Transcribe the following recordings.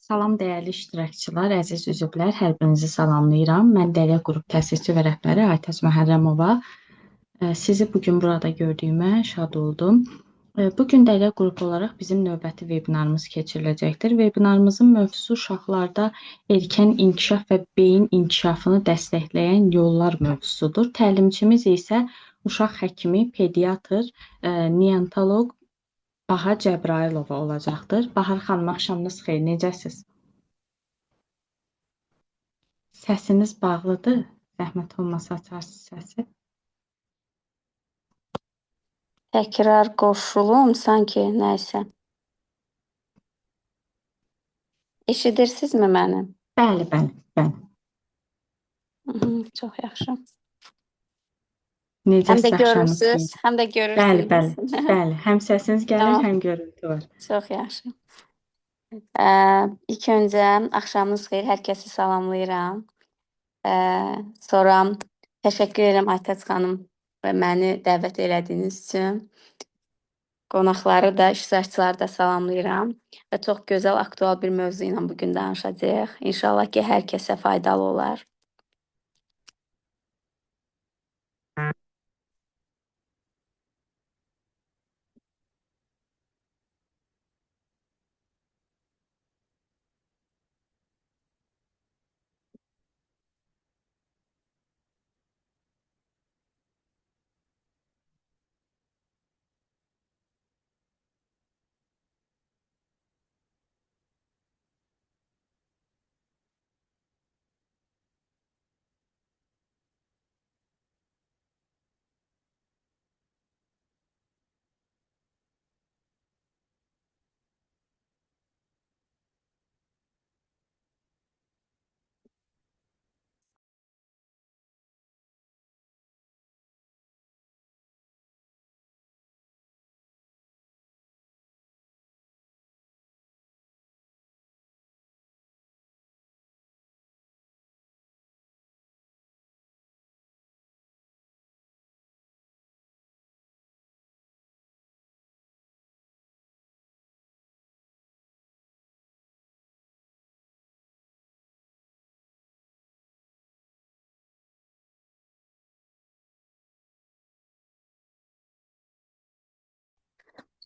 Salam dəyərli iştirakçılar, əziz üzvlər, hər birinizi salamlayıram. Mən Dəriyə qrup təsisçi və rəhbəri Aytəc Məhərrəmova. Sizi bu gün burada gördüyümə şad oldum. Bu gün Dəriyə qrup olaraq bizim növbəti vebinarımız keçiriləcəkdir. Vebinarımızın mövzusu uşaqlarda erkən inkişaf və beyin inkişafını dəstəkləyən yollar mövzusudur. Təlimçimiz isə uşaq həkimi, pediatr, neonatoloq Bahar Cəbrayılova olacaqdır. Bahar xanım, axşamınız xeyir, necəsiz? Səsiniz bağlıdır. Zəhmət olmasa açarsınız səsi. Təkrar qoşulum sanki nəysə. Eşidirsinizmi məni? Bəli, bəli, bəli. Çox yaxşı. Necəsiz, Həm də axşamınız görürsüz, xeyir? həm də Bəli, görürsünüz. bəli, bəli. Həm səsiniz gəlir, Tamam, həm görüntü var. çox yaxşı. İlk öncə axşamınız xeyir, hər kəsi salamlayıram. Sonra təşəkkür edirəm Aytəc xanım və məni dəvət elədiyiniz üçün. Qonaqları da, iştirakçıları da salamlayıram və çox gözəl, aktual bir mövzu ilə bugün danışacağıq. İnşallah ki, hər kəsə faydalı olar.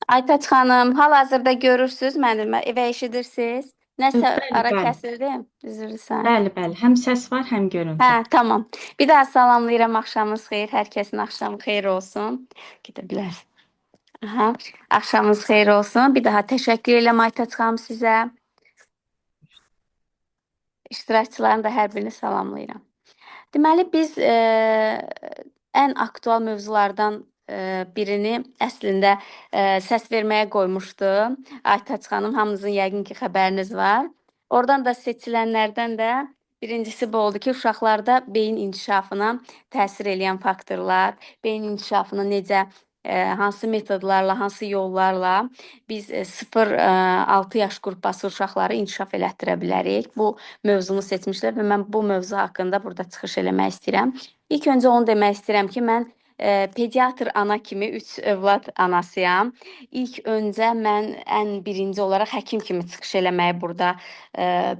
Aytəc xanım, hal-hazırda görürsüz məni və eşidirsiniz. Nəsə Bəli, ara bəli. kəsildi? Üzrlüsən. Bəli, bəli. Həm səs var, həm görüntü. Hə, tamam. Bir daha salamlayıram, axşamınız xeyir. Hər kəsin axşamı xeyir olsun. Gedə bilər. Aha. Axşamınız xeyir olsun. Bir daha təşəkkür edirəm Aytəc xanım sizə. İştirakçıların da hər birini salamlayıram. Deməli, biz ən aktual mövzulardan birini əslində səs verməyə qoymuşdu. Aytəc xanım, hamınızın yəqin ki, xəbəriniz var. Oradan da seçilənlərdən də birincisi bu oldu ki, uşaqlarda beyin inkişafına təsir edən faktorlar, beyin inkişafını necə, hansı metodlarla, hansı yollarla biz 0-6 yaş qrupası uşaqları inkişaf elətdirə bilərik. Bu mövzunu seçmişlər və mən bu mövzu haqqında burada çıxış eləmək istəyirəm. İlk öncə onu demək istəyirəm ki, mən pediatr ana kimi 3 övlad anasıyam. İlk öncə mən ən birinci olaraq həkim kimi çıxış eləməyi burada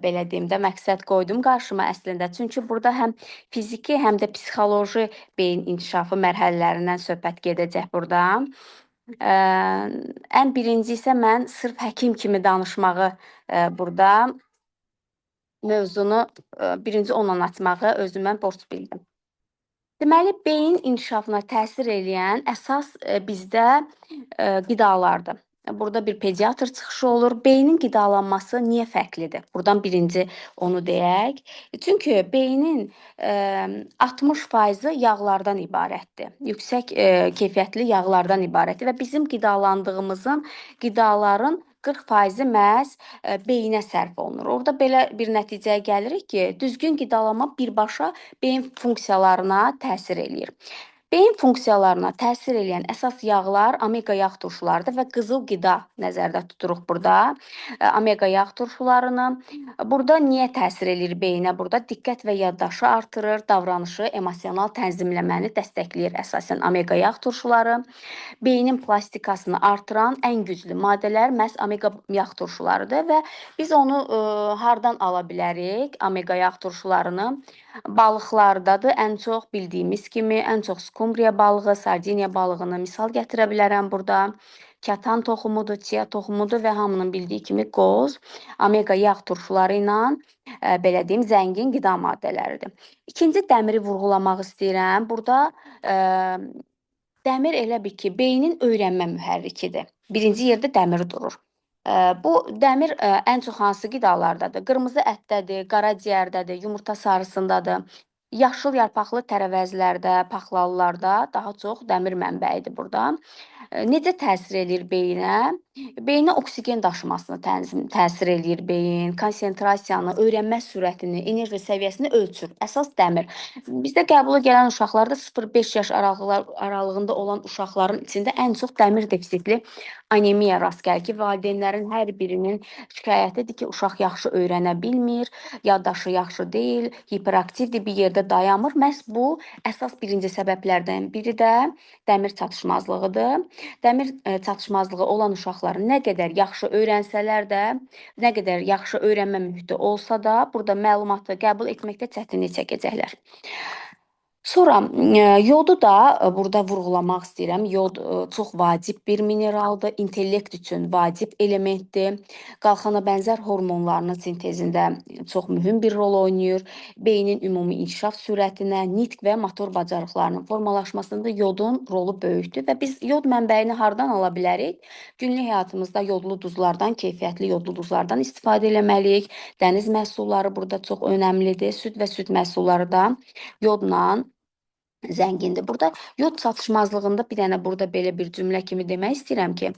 belə deyim də məqsəd qoydum qarşıma əslində. Çünki burada həm fiziki, həm də psixoloji beyin inkişafı mərhələlərindən söhbət gedəcək burada. Ən birinci isə mən sırf həkim kimi danışmağı burada mövzunu birinci onunla açmağı özümə borc bildim. Deməli, beyin inkişafına təsir edən əsas bizdə qidalardır. Burada bir pediatr çıxışı olur. Beynin qidalanması niyə fərqlidir? Buradan birinci onu deyək. Çünki beynin 60% yağlardan ibarətdir. Yüksək keyfiyyətli yağlardan ibarətdir və bizim qidalandığımızın qidaların 40% məhz beyinə sərf olunur. Orada belə bir nəticəyə gəlirik ki, düzgün qidalanma birbaşa beyin funksiyalarına təsir eləyir. Beyin funksiyalarına təsir edən əsas yağlar omega yağ turşularıdır və qızıl qida nəzərdə tuturuq burada. Omega yağ turşularını. Burada niyə təsir eləyir beyinə? Burada diqqət və yaddaşı artırır, davranışı, emosional tənzimləməni dəstəkləyir əsasən omega yağ turşuları. Beynin plastikasını artıran ən güclü maddələr məhz omega yağ turşularıdır və biz onu hardan ala bilərik? Omega yağ turşularını balıqlardadır. Ən çox bildiyimiz kimi, ən çox skumbriya balığı, sardiniya balığını misal gətirə bilərəm burada. Katan toxumudur, chia toxumudur və hamının bildiyi kimi qoz, omega yağ turşuları ilə belə deyim, zəngin qida maddələridir. İkinci dəmiri vurğulamaq istəyirəm. Burada dəmir elə bil ki, beynin öyrənmə mühərrikidir. Birinci yerdə dəmir durur. Bu dəmir ən çox hansı qidalardadır? Qırmızı ətdədir, qaraciyərdədir, yumurta sarısındadır. Yaşıl yarpaqlı tərəvəzlərdə, paxlallarda daha çox dəmir mənbəyidir burada. Necə təsir eləyir beyinə? Beyinə oksigen daşımasını təsir eləyir beyin, konsentrasiyanı, öyrənmə sürətini, enerji səviyyəsini ölçür. Əsas dəmir. Bizdə qəbula gələn uşaqlarda 0-5 yaş aralığında olan uşaqların içində ən çox dəmir defisitli anemiya rast gəlir ki, valideynlərin hər birinin şikayətidir ki, uşaq yaxşı öyrənə bilmir, yaddaşı yaxşı deyil, hiperaktivdir, bir yerdə dayanmır. Məhz bu əsas birinci səbəblərdən biri də dəmir çatışmazlığıdır. Dəmir çatışmazlığı olan uşaqların nə qədər yaxşı öyrənsələr də, nə qədər yaxşı öyrənmə mühiti olsa da, burada məlumatı qəbul etməkdə çətinlik çəkəcəklər. Sonra yodu da burada vurğulamaq istəyirəm. Yod çox vacib bir mineraldır, intellekt üçün vacib elementdir. Qalxana bənzər hormonlarının sintezində çox mühüm bir rol oynayır. Beynin ümumi inkişaf sürətinə, nitq və motor bacarıqlarının formalaşmasında yodun rolu böyükdür və biz yod mənbəyini hardan ala bilərik? Günlük həyatımızda yodlu duzlardan, keyfiyyətli yodlu duzlardan istifadə etməliyik. Dəniz məhsulları burada çox önəmlidir. Süd və süd məhsulları da yodla zəngindir. Burada yod çatışmazlığında bir dənə burada belə bir cümlə kimi demək istəyirəm ki,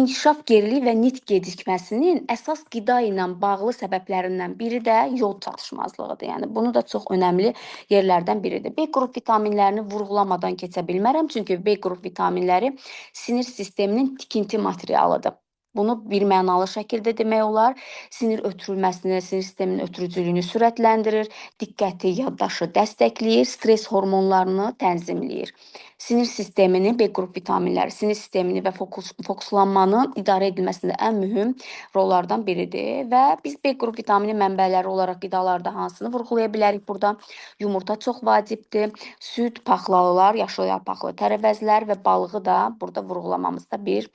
inkişaf geriliyi və nitq gecikməsinin əsas qida ilə bağlı səbəblərindən biri də yod çatışmazlığıdır. Yəni bunu da çox önəmli yerlərdən biridir. B qrup vitaminlərini vurğulamadan keçə bilmərəm, çünki B qrup vitaminləri sinir sisteminin tikinti materialıdır. Bunu birmənalı şəkildə demək olar. Sinir ötürülməsini, sinir sisteminin ötürücülüyünü sürətləndirir, diqqəti, yaddaşı dəstəkləyir, stres hormonlarını tənzimləyir. Sinir sistemini, B qrup vitaminləri, sinir sistemini və fokuslanmanın idarə edilməsində ən mühüm rollardan biridir və biz B qrup vitamini mənbələri olaraq qidalarda hansını vurğulaya bilərik burada? Yumurta çox vacibdir, süd, paxlalılar, yaşıl yarpaqlı tərəvəzlər və balığı da burada vurğulamamızda bir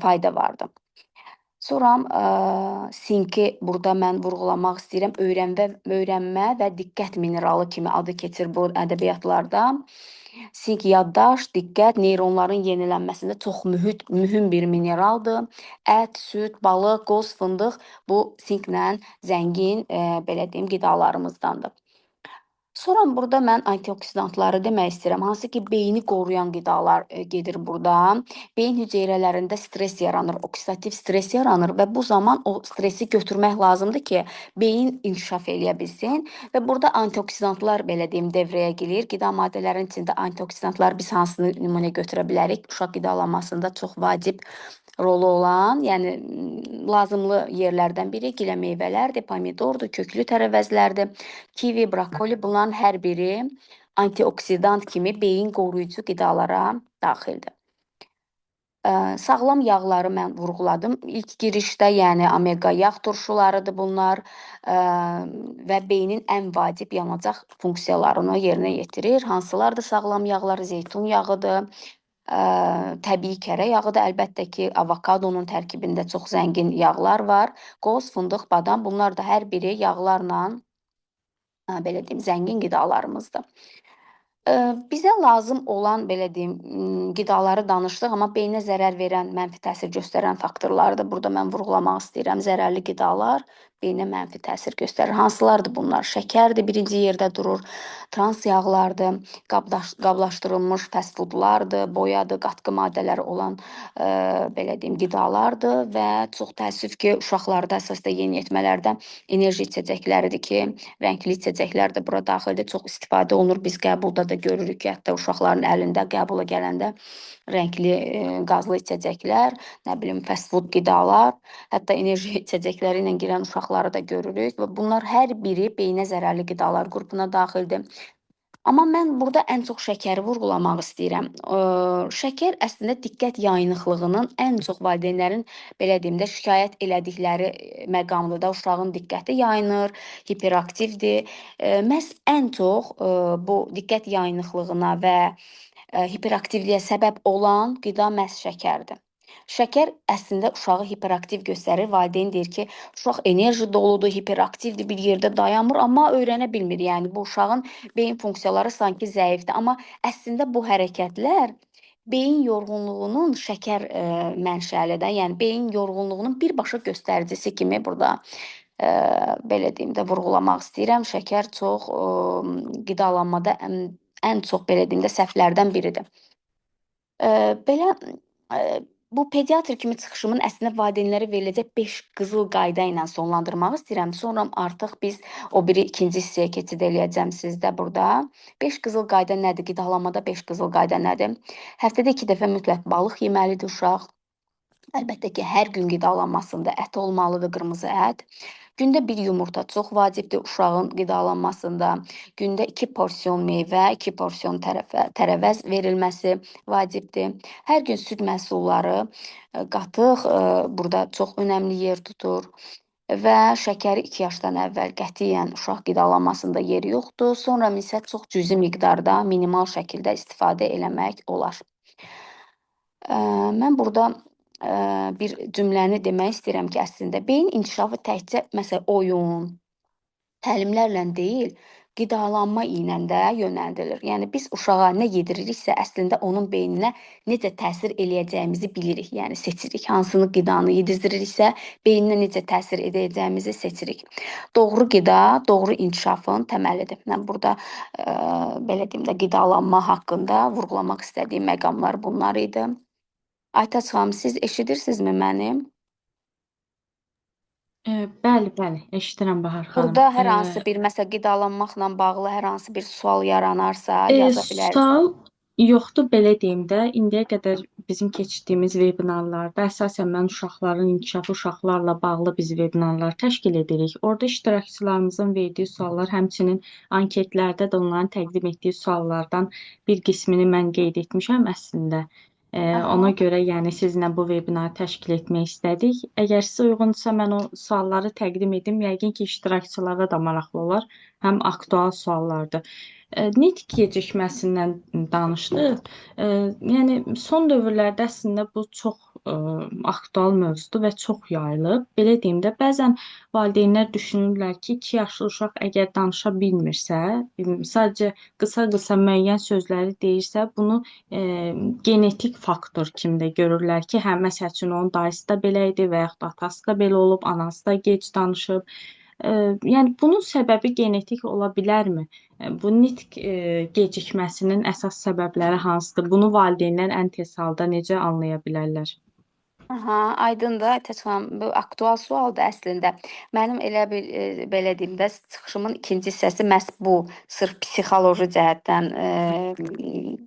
fayda vardır. Sonra sinki burada mən vurğulamaq istəyirəm. Öyrənmə və diqqət mineralı kimi adı keçir bu ədəbiyyatlarda. Sink yaddaş, diqqət, neyronların yenilənməsində çox mühüm bir mineraldır. Ət, süd, balıq, qoz, fındıq bu sinklə zəngin belə deyim qidalarımızdandır. Sonra burada mən antioksidantları demək istəyirəm. Hansı ki, beyni qoruyan qidalar gedir burada. Beyin hüceyrələrində stres yaranır, oksidativ stres yaranır və bu zaman o stresi götürmək lazımdır ki, beyin inkişaf eləyə bilsin və burada antioksidantlar belə deyim devrəyə girir. Qida maddələrinin içində antioksidantlar biz hansını nümunə götürə bilərik? Uşaq qidalanmasında çox vacib rolu olan, yəni lazımlı yerlərdən biri gilə meyvələrdir, pomidordur, köklü tərəvəzlərdir, kivi, brokoli bunların hər biri antioksidant kimi beyin qoruyucu qidalara daxildir. Sağlam yağları mən vurğuladım. İlk girişdə, yəni omega yağ turşularıdır bunlar və beynin ən vacib yanacaq funksiyalarını yerinə yetirir. Hansılardır sağlam yağlar? Zeytun yağıdır, təbii kərə yağıdır. Əlbəttə ki, avokadonun tərkibində çox zəngin yağlar var. Qoz, fındıq, badam bunlar da hər biri yağlarla belə deyim, zəngin qidalarımızdır. Bizə lazım olan, belə deyim, qidaları danışdıq, amma beyinə zərər verən, mənfi təsir göstərən faktorları da burada mən vurğulamaq istəyirəm. Zərərli qidalar beyinə mənfi təsir göstərir. Hansılardır bunlar? Şəkərdir, birinci yerdə durur, trans yağlardır, qablaşdırılmış fast foodlardır, boyadır, qatqı maddələri olan, belə deyim, qidalardır və çox təəssüf ki, uşaqlarda əsasda yeniyetmələrdə enerji içəcəkləridir ki, rəngli içəcəklər də bura daxildir, çox istifadə olunur, biz qəbulda da da görürük ki, hətta uşaqların əlində qəbula gələndə rəngli qazlı içəcəklər, nə bilim fast food qidalar, hətta enerji içəcəkləri ilə girən uşaqları da görürük və bunlar hər biri beyinə zərərli qidalar qrupuna daxildir. Amma mən burada ən çox şəkəri vurğulamaq istəyirəm. Şəkər əslində diqqət yayınıqlığının ən çox valideynlərin belə deyim də şikayət elədikləri məqamdır da, uşağın diqqəti yayınır, hiperaktivdir. Məhz ən çox bu diqqət yayınıqlığına və hiperaktivliyə səbəb olan qida məhz şəkərdir. Şəkər əslində uşağı hiperaktiv göstərir. Valideyn deyir ki, uşaq enerji doludur, hiperaktivdir, bir yerdə dayanmır, amma öyrənə bilmir. Yəni bu uşağın beyin funksiyaları sanki zəifdir. Amma əslində bu hərəkətlər beyin yorğunluğunun şəkər mənşəlidir. Yəni beyin yorğunluğunun birbaşa göstəricisi kimi burada belə deyim də vurğulamaq istəyirəm. Şəkər çox qidalanmada ən çox belə deyim də səhvlərdən biridir. Belə bu pediatr kimi çıxışımın əslində valideynlərə veriləcək 5 qızıl qayda ilə sonlandırmaq istəyirəm. Sonra artıq biz o biri ikinci hissəyə keçid eləyəcəm sizdə burada. 5 qızıl qayda nədir? Qidalanmada 5 qızıl qayda nədir? Həftədə 2 dəfə mütləq balıq yeməlidir uşaq. Əlbəttə ki, hər gün qidalanmasında ət olmalıdır, qırmızı ət. Gündə bir yumurta çox vacibdir uşağın qidalanmasında. Gündə 2 porsiyon meyvə, 2 porsiyon tərəvəz verilməsi vacibdir. Hər gün süd məhsulları, qatıq burada çox önəmli yer tutur. Və şəkəri 2 yaşdan əvvəl qətiyyən uşaq qidalanmasında yeri yoxdur. Sonra isə çox cüzi miqdarda, minimal şəkildə istifadə eləmək olar. Mən burada bir cümləni demək istəyirəm ki, əslində beyin inkişafı təkcə məsələn oyun, təlimlərlə deyil, qidalanma ilə də yönəldilir. Yəni biz uşağa nə yediririksə, əslində onun beyninə necə təsir eləyəcəyimizi bilirik, yəni seçirik. Hansını qidanı yedizdiririksə, beyninə necə təsir edəcəyimizi seçirik. Doğru qida, doğru inkişafın təməlidir. Mən burada belə deyim də qidalanma haqqında vurğulamaq istədiyim məqamlar bunlar idi. Aytaç xanım, siz eşidirsinizmi məni? Bəli, bəli, eşidirəm Bahar xanım. Burada hər hansı bir məsəl qidalanmaqla bağlı hər hansı bir sual yaranarsa yaza bilərsiniz. Sual yoxdur, belə deyim də, indiyə qədər bizim keçdiyimiz vebinarlarda əsasən mən uşaqların inkişafı, uşaqlarla bağlı biz vebinarlar təşkil edirik. Orada iştirakçılarımızın verdiyi suallar, həmçinin anketlərdə də onların təqdim etdiyi suallardan bir qismini mən qeyd etmişəm əslində. Ona görə yəni sizinlə bu vebinarı təşkil etmək istədik. Əgər sizə uyğundursa mən o sualları təqdim edim. Yəqin ki, iştirakçılara da maraqlı olar. Həm aktual suallardır. Nitq gecikməsindən danışdıq. Yəni son dövrlərdə əslində bu çox aktual mövzudur və çox yayılıb. Belə deyim də, bəzən valideynlər düşünürlər ki, 2 yaşlı uşaq əgər danışa bilmirsə, sadəcə qısa-qısa müəyyən sözləri deyirsə, bunu genetik faktor kimi də görürlər ki, hə, məsəl üçün onun dayısı da belə idi və yaxud da atası da belə olub, anası da gec danışıb. Yəni bunun səbəbi genetik ola bilərmi? Bu nitq gecikməsinin əsas səbəbləri hansıdır? Bunu valideynlər ən tez halda necə anlaya bilərlər? Aha, aydındır Aytaç xanım. Bu aktual sualdır əslində. Mənim elə bir belə deyim də çıxışımın ikinci hissəsi məhz bu, sırf psixoloji cəhətdən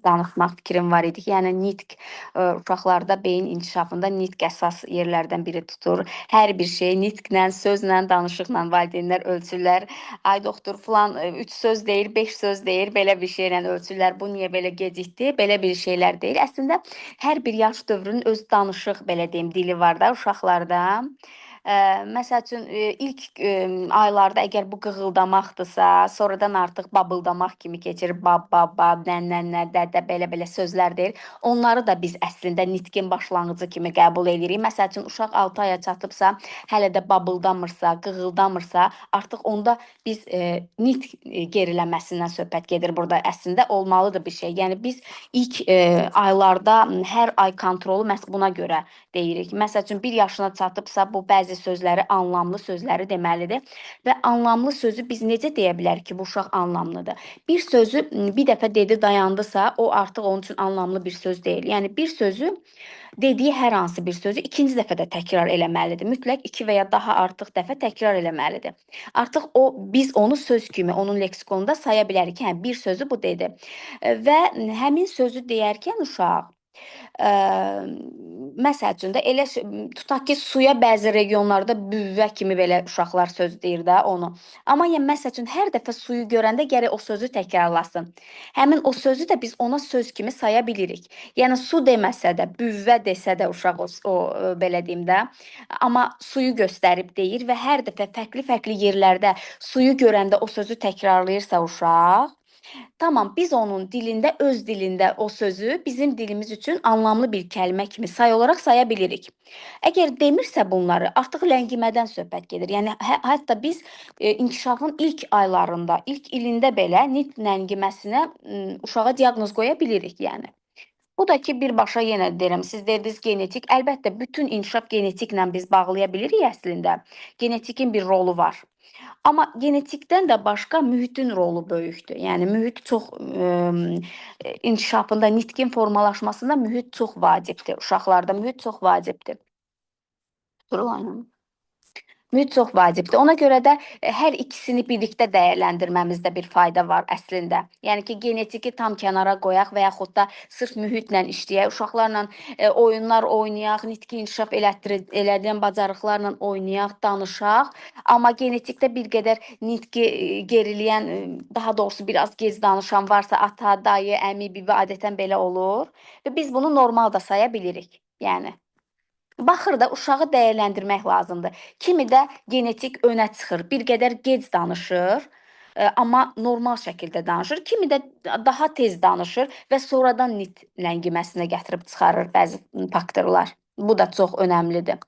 danışmaq fikrim var idi. Yəni nitq uşaqlarda beyin inkişafında nitq əsas yerlərdən biri tutur. Hər bir şey nitqlə, sözlə, danışıqla valideynlər ölçürlər. Ay doktor falan 3 söz deyir, 5 söz deyir, belə bir şeylə ölçürlər. Bu niyə belə gecikdi? Belə bir şeylər deyil. Əslində hər bir yaş dövrünün öz danışıq belə deyim dili var da uşaqlarda. Məsəl üçün ilk aylarda əgər bu qığıldamaqdırsa, sonradan artıq babıldamaq kimi keçir. Bab, bab, bab, nə, də belə sözlər deyir. Onları da biz əslində nitqin başlanğıcı kimi qəbul edirik. Məsəl üçün uşaq 6 aya çatıbsa, hələ də babıldamırsa, qığıldamırsa, artıq onda biz nitq geriləməsindən söhbət gedir burada. Əslində olmalıdır bir şey. Yəni biz ilk aylarda hər ay kontrolu məhz buna görə deyirik. Məsəl üçün 1 yaşına çatıbsa, bu bəzi bəzi sözləri anlamlı sözləri deməlidir və anlamlı sözü biz necə deyə bilərik ki, bu uşaq anlamlıdır? Bir sözü bir dəfə dedi, dayandısa, o artıq onun üçün anlamlı bir söz deyil. Yəni bir sözü dediyi hər hansı bir sözü ikinci dəfə də təkrar eləməlidir. Mütləq 2 və ya daha artıq dəfə təkrar eləməlidir. Artıq biz onu söz kimi onun leksikonunda saya bilərik ki, hə, bir sözü bu dedi. Və həmin sözü deyərkən uşaq məsəl üçün də elə tutaq ki, suya bəzi regionlarda büvvə kimi belə uşaqlar söz deyir də onu. Amma yəni məsəl üçün hər dəfə suyu görəndə gərək o sözü təkrarlasın. Həmin o sözü də biz ona söz kimi saya bilirik. Yəni su deməsə də, büvvə desə də uşaq belə deyim də, amma suyu göstərib deyir və hər dəfə fərqli-fərqli yerlərdə suyu görəndə o sözü təkrarlayırsa uşaq, tamam, biz onun dilində, öz dilində o sözü bizim dilimiz üçün anlamlı bir kəlmə kimi say olaraq saya bilirik. Əgər demirsə bunları, artıq ləngimədən söhbət gedir. Yəni hətta biz inkişafın ilk aylarında, ilk ilində belə nitq ləngiməsinə uşağa diaqnoz qoya bilirik, yəni. Bu da ki, birbaşa yenə deyirəm, siz dediniz genetik. Əlbəttə, bütün inkişaf genetiklə biz bağlaya bilirik əslində. Genetikin bir rolu var. Amma genetikdən də başqa mühitin rolu böyükdür. Yəni mühit çox inkişafında, nitqin formalaşmasında mühit çox vacibdir. Uşaqlarda mühit çox vacibdir. Mühit çox vacibdir. Ona görə də hər ikisini birlikdə dəyərləndirməmizdə bir fayda var əslində. Yəni ki, genetiki tam kənara qoyaq və yaxud da sırf mühitlə işləyək, uşaqlarla oyunlar oynayaq, nitqi inkişaf eləyən bacarıqlarla oynayaq, danışaq. Amma genetikdə bir qədər nitqi geriləyən, daha doğrusu biraz gec danışan varsa, ata, dayı, əmi, bibi adətən belə olur və biz bunu normal da saya bilirik. Yəni baxır da uşağı dəyərləndirmək lazımdır. Kimi də genetik önə çıxır, bir qədər gec danışır, amma normal şəkildə danışır. Kimi də daha tez danışır və sonradan nitq ləngiməsinə gətirib çıxarır bəzi faktorlar. Bu da çox önəmlidir.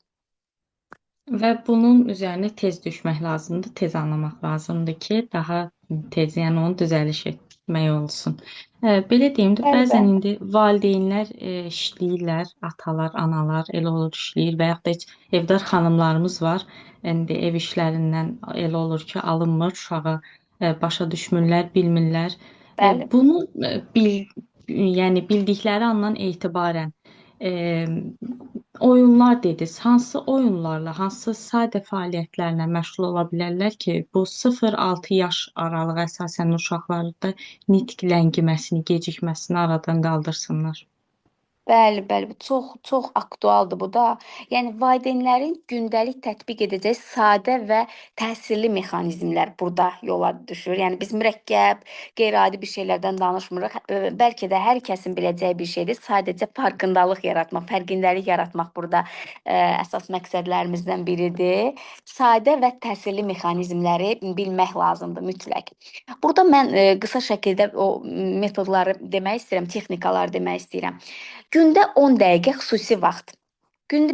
Və bunun üzərinə tez düşmək lazımdır, tez anlamaq lazımdır ki, daha tez, yəni onun düzəliş etmək olsun. Belə deyim də, bəzən indi valideynlər işləyirlər, atalar, analar elə olur işləyir və yaxud da heç evdar xanımlarımız var. İndi ev işlərindən elə olur ki, alınmır, uşağı başa düşmürlər, bilmirlər. Bəli. Bunu yəni bildikləri andan etibarən oyunlar dediniz. Hansı oyunlarla, hansı sadə fəaliyyətlərlə məşğul ola bilərlər ki, bu 0-6 yaş aralığı əsasən uşaqlarda nitq ləngiməsini, gecikməsini aradan qaldırsınlar? Bəli, bəli, çox aktualdır bu da. Yəni valideynlərin gündəlik tətbiq edəcəyi sadə və təsirli mexanizmlər burada yola düşür. Yəni biz mürəkkəb, qeyri-adi bir şeylərdən danışmırıq. Bəlkə də hər kəsin biləcəyi bir şeydir. Sadəcə farkındalıq yaratmaq, fərqindəlik yaratmaq burada əsas məqsədlərimizdən biridir. Sadə və təsirli mexanizmləri bilmək lazımdır mütləq. Burada mən qısa şəkildə o metodları demək istəyirəm, texnikalar demək istəyirəm. Gündə 10 dəqiqə xüsusi vaxt. Gündə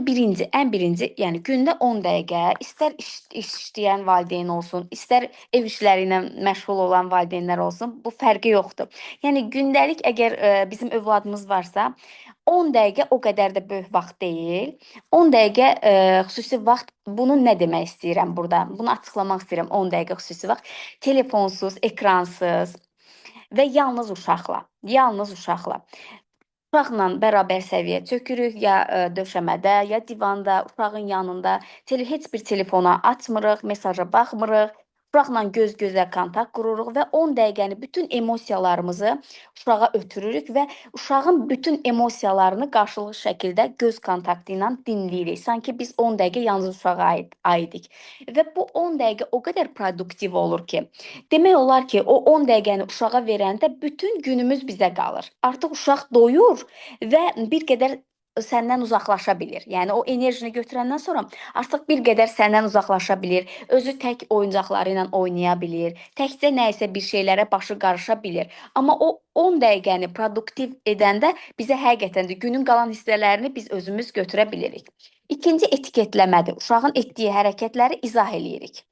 ən birinci, yəni gündə 10 dəqiqə, istər işləyən valideyn olsun, istər ev işləri ilə məşğul olan valideynlər olsun, bu fərqi yoxdur. Yəni gündəlik əgər bizim övladımız varsa, 10 dəqiqə o qədər də böyük vaxt deyil. 10 dəqiqə xüsusi vaxt, bunu nə demək istəyirəm burada? Bunu açıqlamaq istəyirəm, 10 dəqiqə xüsusi vaxt. Telefonsuz, ekransız və yalnız uşaqla. Uşaqla bərabər səviyyə çökürük, ya döşəmədə, ya divanda, uşağın yanında. Heç bir telefona açmırıq, mesaja baxmırıq. Uşaqla göz-gözə kontakt qururuq və 10 dəqiqəni bütün emosiyalarımızı uşağa ötürürük və uşağın bütün emosiyalarını qarşılıqlı şəkildə göz kontaktı ilə dinləyirik. Sanki biz 10 dəqiqə yalnız uşağa aidik. Və bu 10 dəqiqə o qədər produktiv olur ki, demək olar ki, o 10 dəqiqəni uşağa verəndə bütün günümüz bizə qalır. Artıq uşaq doyur və bir qədər səndən uzaqlaşa bilir. Yəni o enerjini götürəndən sonra artıq bir qədər səndən uzaqlaşa bilir. Özü tək oyuncaqları ilə oynaya bilir. Təkcə nə isə bir şeylərə başı qarışa bilir. Amma o 10 dəqiqəni produktiv edəndə bizə həqiqətən də günün qalan hissələrini biz özümüz götürə bilirik. İkinci etiketləmədir. Uşağın etdiyi hərəkətləri izah eləyirik.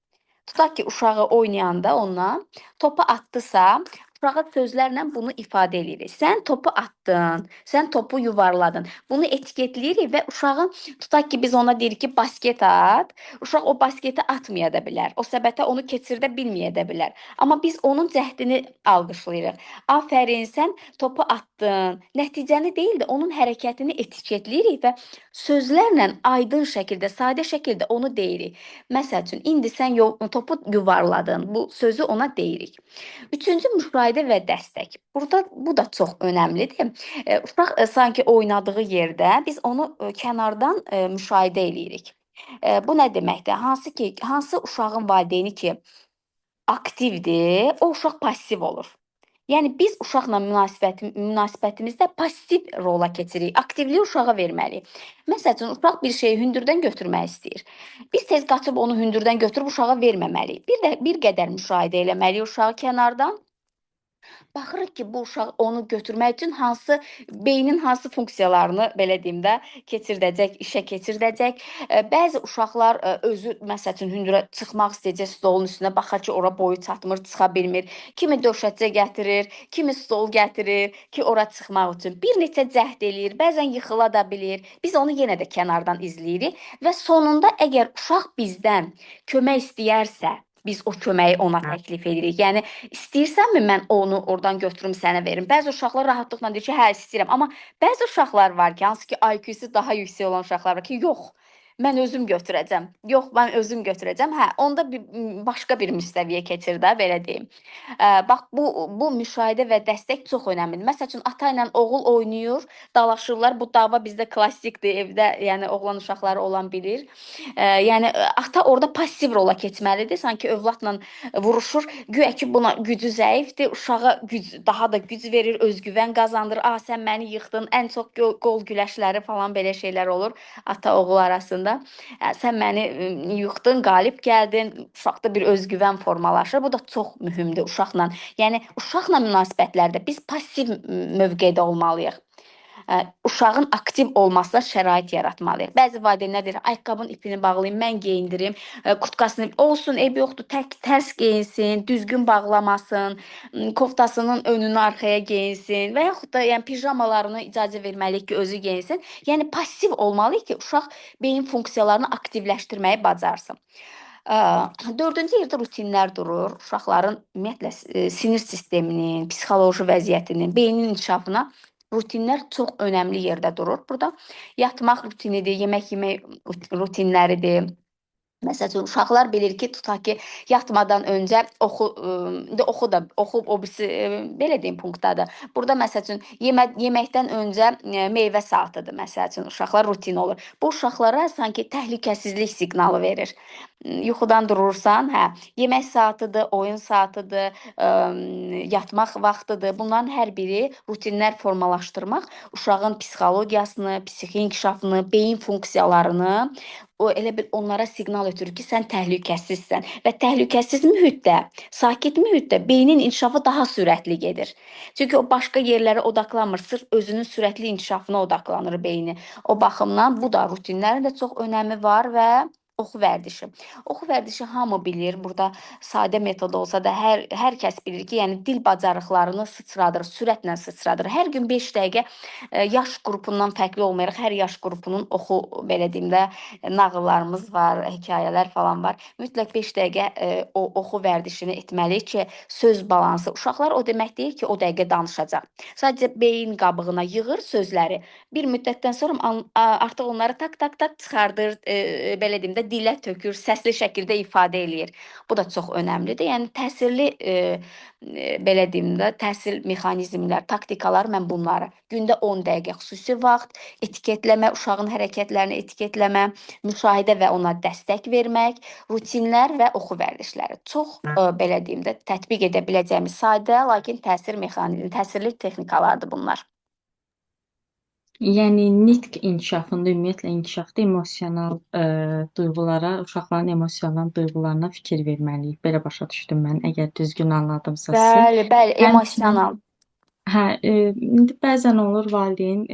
Tutaq ki, uşağı oynayanda ondan topu atdısa, uşağa sözlərlə bunu ifadə edirik. Sən topu atdın, sən topu yuvarladın. Bunu etiketləyirik və uşağın, tutaq ki, biz ona deyirik ki, basket at. Uşaq o basketi atmaya da bilər. O səbətə onu keçirdə bilməyə də bilər. Amma biz onun cəhdini alqışlayırıq. Afərin, sən topu atdın. Nəticəni deyil də onun hərəkətini etiketləyirik və sözlərlə aydın şəkildə, sadə şəkildə onu deyirik. Məsəl üçün, indi sən topu yuvarladın. Bu sözü ona deyirik. Üçüncü, müşahidə və dəstək. Burada bu da çox önəmlidir. Uşaq sanki oynadığı yerdə biz onu kənardan müşahidə eləyirik. Bu nə deməkdir? Hansı uşağın valideyni ki aktivdir, o uşaq passiv olur. Yəni biz uşaqla münasibətimizdə passiv rola keçirik. Aktivliyi uşağa verməliyik. Məsəl üçün, uşaq bir şeyi hündürdən götürmək istəyir. Biz tez qaçıb onu hündürdən götürüb uşağa verməməliyik. Bir qədər müşahidə eləməliyik uşağı kənardan. Baxırıq ki, bu uşaq onu götürmək üçün beynin hansı funksiyalarını, belə deyim də, işə keçirdəcək. Bəzi uşaqlar özü, məsəl üçün, hündürə çıxmaq istəyəcək stolun üstünə, baxar ki, ora boyu çatmır, çıxa bilmir. Kimi döşəcə gətirir, kimi stol gətirir ki, ora çıxmaq üçün. Bir neçə cəhd eləyir, bəzən yıxıla da bilir. Biz onu yenə də kənardan izləyirik və sonunda əgər uşaq bizdən kömək istəyərsə, biz o köməyi ona təklif edirik. Yəni, istəyirsənmi mən onu oradan götürüm sənə verim? Bəzi uşaqlar rahatlıqla deyir ki, hə, istəyirəm. Amma bəzi uşaqlar var ki, hansı ki IQ-su daha yüksək olan uşaqlar var ki, yox, mən özüm götürəcəm. Yox, mən özüm götürəcəm. Hə, onda başqa bir müstəviyə keçir də, belə deyim. Bax, bu müşahidə və dəstək çox önəmlidir. Məsəl üçün, ata ilə oğul oynayır, dalaşırlar. Bu dava bizdə klassikdir, evdə, yəni oğlan uşaqları olan bilir. Yəni, ata orada passiv rola keçməlidir. Sanki övladla vuruşur. Güya ki, buna gücü zəifdir. Uşağa daha da güc verir, özgüvən qazandırır. Sən məni yıxdın. Ən çox qol güləşləri falan belə şeylər olur ata-oğul arasında. Sən məni yıxdın, qalib gəldin. Uşaqda bir özgüvən formalaşır. Bu da çox mühümdür uşaqla. Yəni, uşaqla münasibətlərdə biz passiv mövqedə olmalıyıq. Uşağın aktiv olmasına şərait yaratmalıyıq. Bəzi valideynlər deyir, ayaqqabının ipini bağlayım, mən geyindirim, kurtkasını olsun, eybi yoxdur, tərs geyinsin, düzgün bağlamasın, koftasının önünü arxaya geyinsin və yaxud da yəni pijamalarını icazə verməliyik ki, özü geyinsin. Yəni passiv olmalıyıq ki, uşaq beyin funksiyalarını aktivləşdirməyi bacarsın. Dördüncü yerdə rutinlər durur. Uşaqların ümumiyyətlə sinir sisteminin, psixoloji vəziyyətinin, beynin inkişafına rutinlər çox önəmli yerdə durur. Burada yatmaq rutinidir, yemək yemək rutinləridir. Məsəl üçün, uşaqlar bilir ki, tutaq ki, yatmadan öncə oxu o birisi, belə deyim, punktdadır. Burada, məsəl üçün, yeməkdən öncə meyvə saatıdır, məsəl üçün, uşaqlar rutin olur. Bu, uşaqlara sanki təhlükəsizlik siqnalı verir. Yuxudan durursan, hə, yemək saatıdır, oyun saatıdır, yatmaq vaxtıdır. Bunların hər biri rutinlər formalaşdırmaq uşağın psixologiyasını, psixi inkişafını, beyin funksiyalarını elə bil onlara siqnal ötürür ki, sən təhlükəsizsən və təhlükəsiz mühitdə, sakit mühitdə beynin inkişafı daha sürətli gedir. Çünki o başqa yerlərə odaqlanmır, sırf özünün sürətli inkişafına odaqlanır beyni. O baxımdan bu da rutinlərin də çox önəmi var və oxu vərdişi. Oxu vərdişi hamı bilir. Burada sadə metod olsa da hər kəs bilir ki, yəni dil bacarıqlarını sıçradır, sürətlə sıçradır. Hər gün 5 dəqiqə yaş qrupundan fərqli olmayaraq hər yaş qrupunun oxu, belə deyim də, nağıllarımız var, hekayələr falan var. Mütləq 5 dəqiqə o oxu vərdişini etməliyik ki, söz balansı. Uşaqlar o demək deyil ki, o dəqiqə danışacaq. Sadəcə beyin qabığına yığır sözləri. Bir müddətdən sonra artıq onları tak çıxardır, belə deyim də, dilə tökür, səsli şəkildə ifadə eləyir. Bu da çox önəmlidir. Yəni təsirli, belə deyim də, təhsil mexanizmlər, taktikalar, mən bunları gündə 10 dəqiqə xüsusi vaxt, etiketləmə, uşağın hərəkətlərini etiketləmə, müşahidə və ona dəstək vermək, rutinlər və oxu vərdişləri. Çox, belə deyim də, tətbiq edə biləcəyimiz sadə, lakin təsirli texnikalardır bunlar. Yəni nitq inkişafında, ümumiyyətlə inkişafda emosional duyğulara, uşaqların emosional duyğularına fikir verməliyik. Belə başa düşdüm mən, əgər düzgün anladımsa sizi. Bəli, Həmçinin emosional. hə, indi bəzən olur valideyn,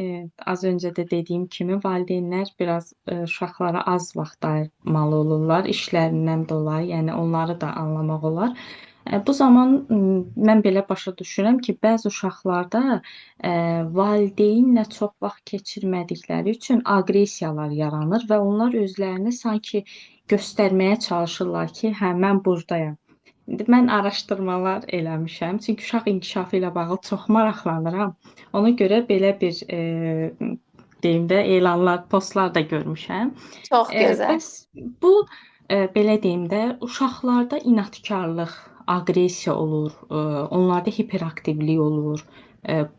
az öncə də dediyim kimi valideynlər biraz uşaqlara az vaxt ayırmalı olurlar işlərindən dolayı, yəni onları da anlamaq olar. Bu zaman mən belə başa düşürəm ki, bəzi uşaqlarda valideynlə çox vaxt keçirmədikləri üçün aqressiyalar yaranır və onlar özlərini sanki göstərməyə çalışırlar ki, hə mən burdayam. İndi mən araşdırmalar eləmişəm, çünki uşaq inkişafı ilə bağlı çox maraqlanıram. Ona görə belə bir deyim də elanlar, postlar da görmüşəm. Çox gözəl. Bəs bu belə deyim də uşaqlarda inadkarlıq, aqressiya olur, onlarda hiperaktivlik olur.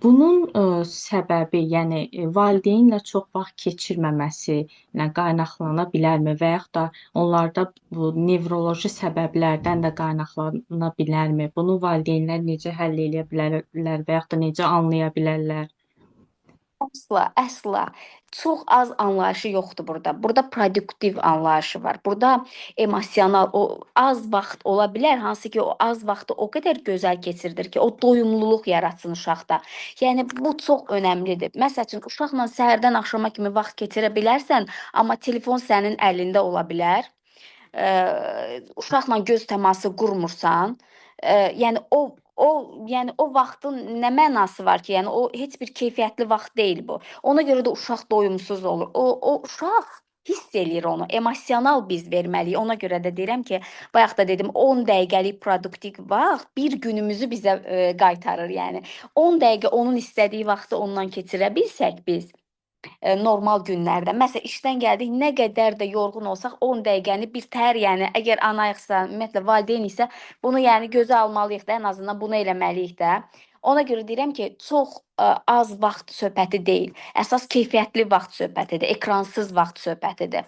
Bunun səbəbi, yəni valideynlə çox vaxt keçirməməsindən qaynaqlana bilərmi və yaxud da onlarda bu nevroloji səbəblərdən də qaynaqlana bilərmi? Bunu valideynlər necə həll edə bilərlər və yaxud da necə anlaya bilərlər? Əsla, əsla. Çox az anlayışı yoxdur burada. Burada produktiv anlayışı var. Burada emosional, o az vaxt ola bilər, hansı ki o az vaxtı o qədər gözəl keçirdir ki, o doyumluluq yaratsın uşaqda. Yəni bu çox önəmlidir. Məsəl üçün uşaqla səhərdən axşama kimi vaxt keçirə bilərsən, amma telefon sənin əlində ola bilər. Uşaqla göz təması qurmursan, yəni o vaxtın nə mənası var ki, yəni o heç bir keyfiyyətli vaxt deyil bu. Ona görə də uşaq doyumsuz olur. O uşaq hiss eləyir onu. Emosional biz verməliyik. Ona görə də deyirəm ki, bayaq da dedim 10 dəqiqəlik produktiv vaxt bir günümüzü bizə qaytarır. Yəni 10 dəqiqə onun istədiyi vaxtı ondan keçirə bilsək biz normal günlərdə. Məsələn, işdən gəldik, nə qədər də yorğun olsaq 10 dəqiqəni bir təhər, yəni əgər anayıqsa, ümumiyyətlə valideyn isə bunu yəni gözə almalıyıq da, ən azından bunu eləməliyik də. Ona görə deyirəm ki, çox az vaxt söhbəti deyil. Əsas keyfiyyətli vaxt söhbətidir, ekransız vaxt söhbətidir.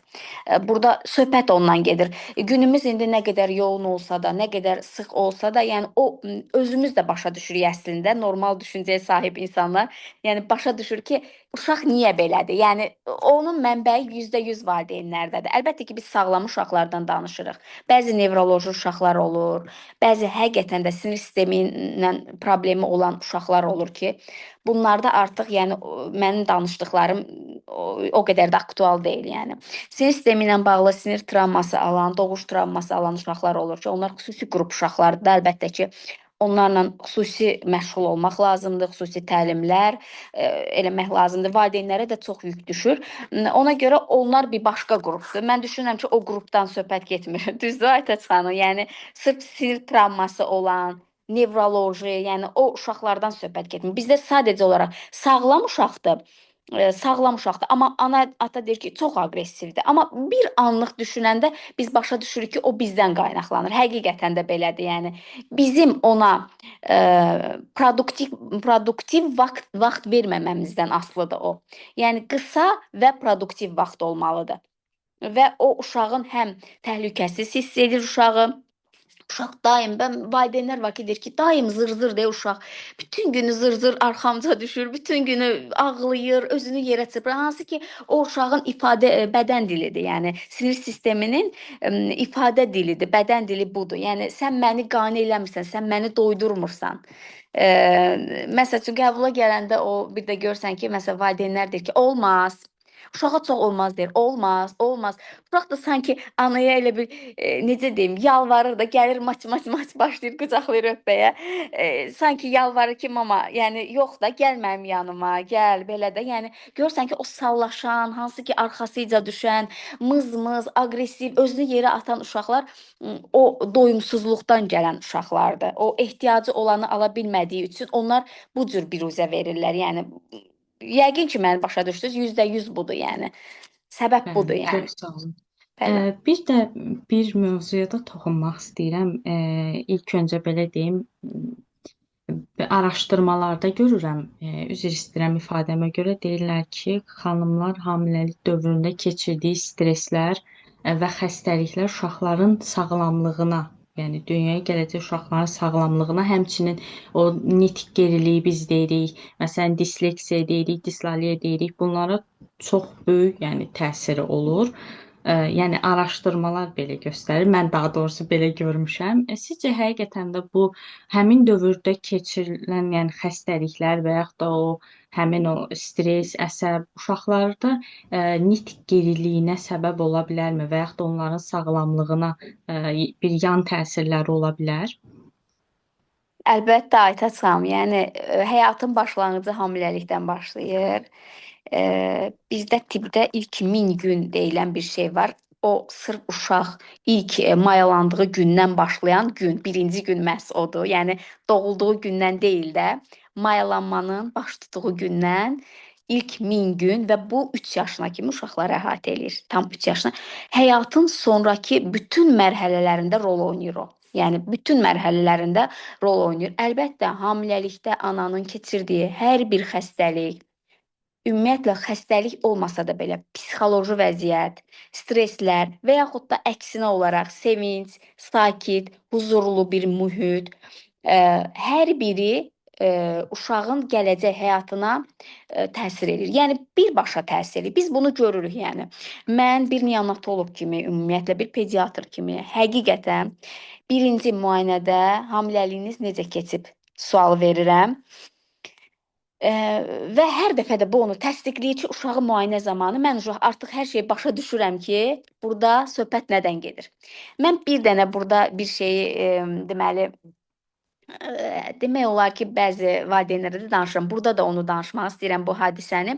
Burada söhbət ondan gedir. Günümüz indi nə qədər yoğun olsa da, nə qədər sıx olsa da, yəni o özümüz də başa düşürük əslində, normal düşüncəyə sahib insanlar. Yəni başa düşür ki, uşaq niyə belədir? Yəni onun mənbəyi %100 valideynlərdədir. Əlbəttə ki, biz sağlam uşaqlardan danışırıq. Bəzi nevroloji uşaqlar olur, bəzi həqiqətən də sinir sistemi ilə problemi olan uşaqlar olur ki, bunlarda artıq yəni mənim danışdıqlarım o qədər də aktual deyil, yəni. Sinir sistemi ilə bağlı sinir travması alan, doğuş travması alan uşaqlar olur ki, onlar xüsusi qrup uşaqlardır. Əlbəttə ki, onlarla xüsusi məşğul olmaq lazımdır, xüsusi təlimlər eləmək lazımdır. Valideynlərə də çox yük düşür. Ona görə onlar bir başqa qrupdur. Mən düşünürəm ki, o qrupdan söhbət getmir. Düzdür Aytaç xanım? Yəni sırf sinir travması olan, nevroloji, yəni o uşaqlardan söhbət getmir. Bizdə sadəcə olaraq sağlam uşaqdır. Sağlam uşaqdır. Amma ata deyir ki, çox aqressivdir. Amma bir anlıq düşünəndə biz başa düşürük ki, o bizdən qaynaqlanır. Həqiqətən də belədir. Yəni bizim ona produktiv vaxt verməməmizdən asılıdır o. Yəni qısa və produktiv vaxt olmalıdır. Və o uşağın həm təhlükəsiz hiss edir uşağı. Uşaq daim, valideynlər var ki, deyir ki, daim zır-zır deyir uşaq. Bütün günü zır-zır arxamca düşür, bütün günü ağlayır, özünü yerə çırpır. Hansı ki, o uşağın bədən dilidir. Yəni sinir sisteminin ifadə dilidir, bədən dili budur. Yəni sən məni qane eləmirsən, sən məni doydurmursan. Məsəl üçün qəbula gələndə o bir də görsən ki, məsələn valideynlər deyir ki, olmaz. Uşağa çox olmaz deyir. Olmaz, olmaz. Uşaq da sanki anaya elə bir necə deyim, yalvarır da, gəlir maç başlayır, qucaqlayır öpməyə. Sanki yalvarır ki, mama, yəni yox da, gəl mənim yanıma, gəl belə də. Yəni görürsən ki, o sallaşan, hansı ki arxasıca düşən, mız-mız, aqressiv, özünü yerə atan uşaqlar o doyumsuzluqdan gələn uşaqlardır. O ehtiyacı olanı ala bilmədiyi üçün onlar bu cür biruzə verirlər. Yəni yəqin ki, məni başa düşdünüz, %100 budur, yəni. Səbəb budur, Bəli, yəni. çox sağ olun. Belə. Bir də bir mövzuya da toxunmaq istəyirəm. İlk öncə belə deyim, araşdırmalarda görürəm, üzr istəyirəm ifadəmə görə deyirlər ki, xanımlar hamiləlik dövründə keçirdiyi stresslər və xəstəliklər uşaqların sağlamlığına, yəni dünyaya gələcək uşaqların sağlamlığına, həmçinin o nitq geriliyi biz deyirik, məsələn disleksiya deyirik, dislalliya deyirik, bunlara çox böyük, yəni təsiri olur. Yəni araşdırmalar belə göstərir. Mən daha doğrusu belə görmüşəm. Sizcə həqiqətən də bu həmin dövrdə keçirilən, yəni xəstəliklər və yaxud da o həmin o stress, əsəb uşaqlarda nitq geriliyinə səbəb ola bilərmi və yaxud da onların sağlamlığına bir yan təsirləri ola bilər? Əlbəttə Aytaçam, yəni həyatın başlanğıcı hamiləlikdən başlayır. Bizdə tibbdə ilk 1000 gün deyilən bir şey var. O sırf uşaq ilk mayalandığı gündən başlayan gün, birinci gün məhz odur. Yəni doğulduğu gündən deyil də, mayalanmanın baş tutduğu gündən ilk 1000 gün və bu 3 yaşına kimi uşaqları əhatə eləyir. Tam 3 yaşına. Həyatın sonrakı bütün mərhələlərində rol oynayır o. Yəni bütün mərhələlərində rol oynayır. Əlbəttə, hamiləlikdə ananın keçirdiyi hər bir xəstəlik, ümumiyyətlə xəstəlik olmasa da belə psixoloji vəziyyət, stresslər və yaxud da əksinə olaraq sevinc, sakit, huzurlu bir mühit, hər biri uşağın gələcək həyatına təsir edir. Yəni birbaşa təsir edir. Biz bunu görürük, yəni. Mən bir neonatoloq kimi, ümumiyyətlə bir pediatr kimi həqiqətən birinci müayinədə hamiləliyiniz necə keçib sualı verirəm. Və hər dəfə də bu onu təsdiqləyir ki, uşağı müayinə zamanı mən artıq hər şeyi başa düşürəm ki, burada söhbət nədən gedir. Mən bir dənə burada bir şeyi deməli demək olar ki, bəzi valideynlərə də danışıram. Burada da onu danışmaq istəyirəm bu hadisəni.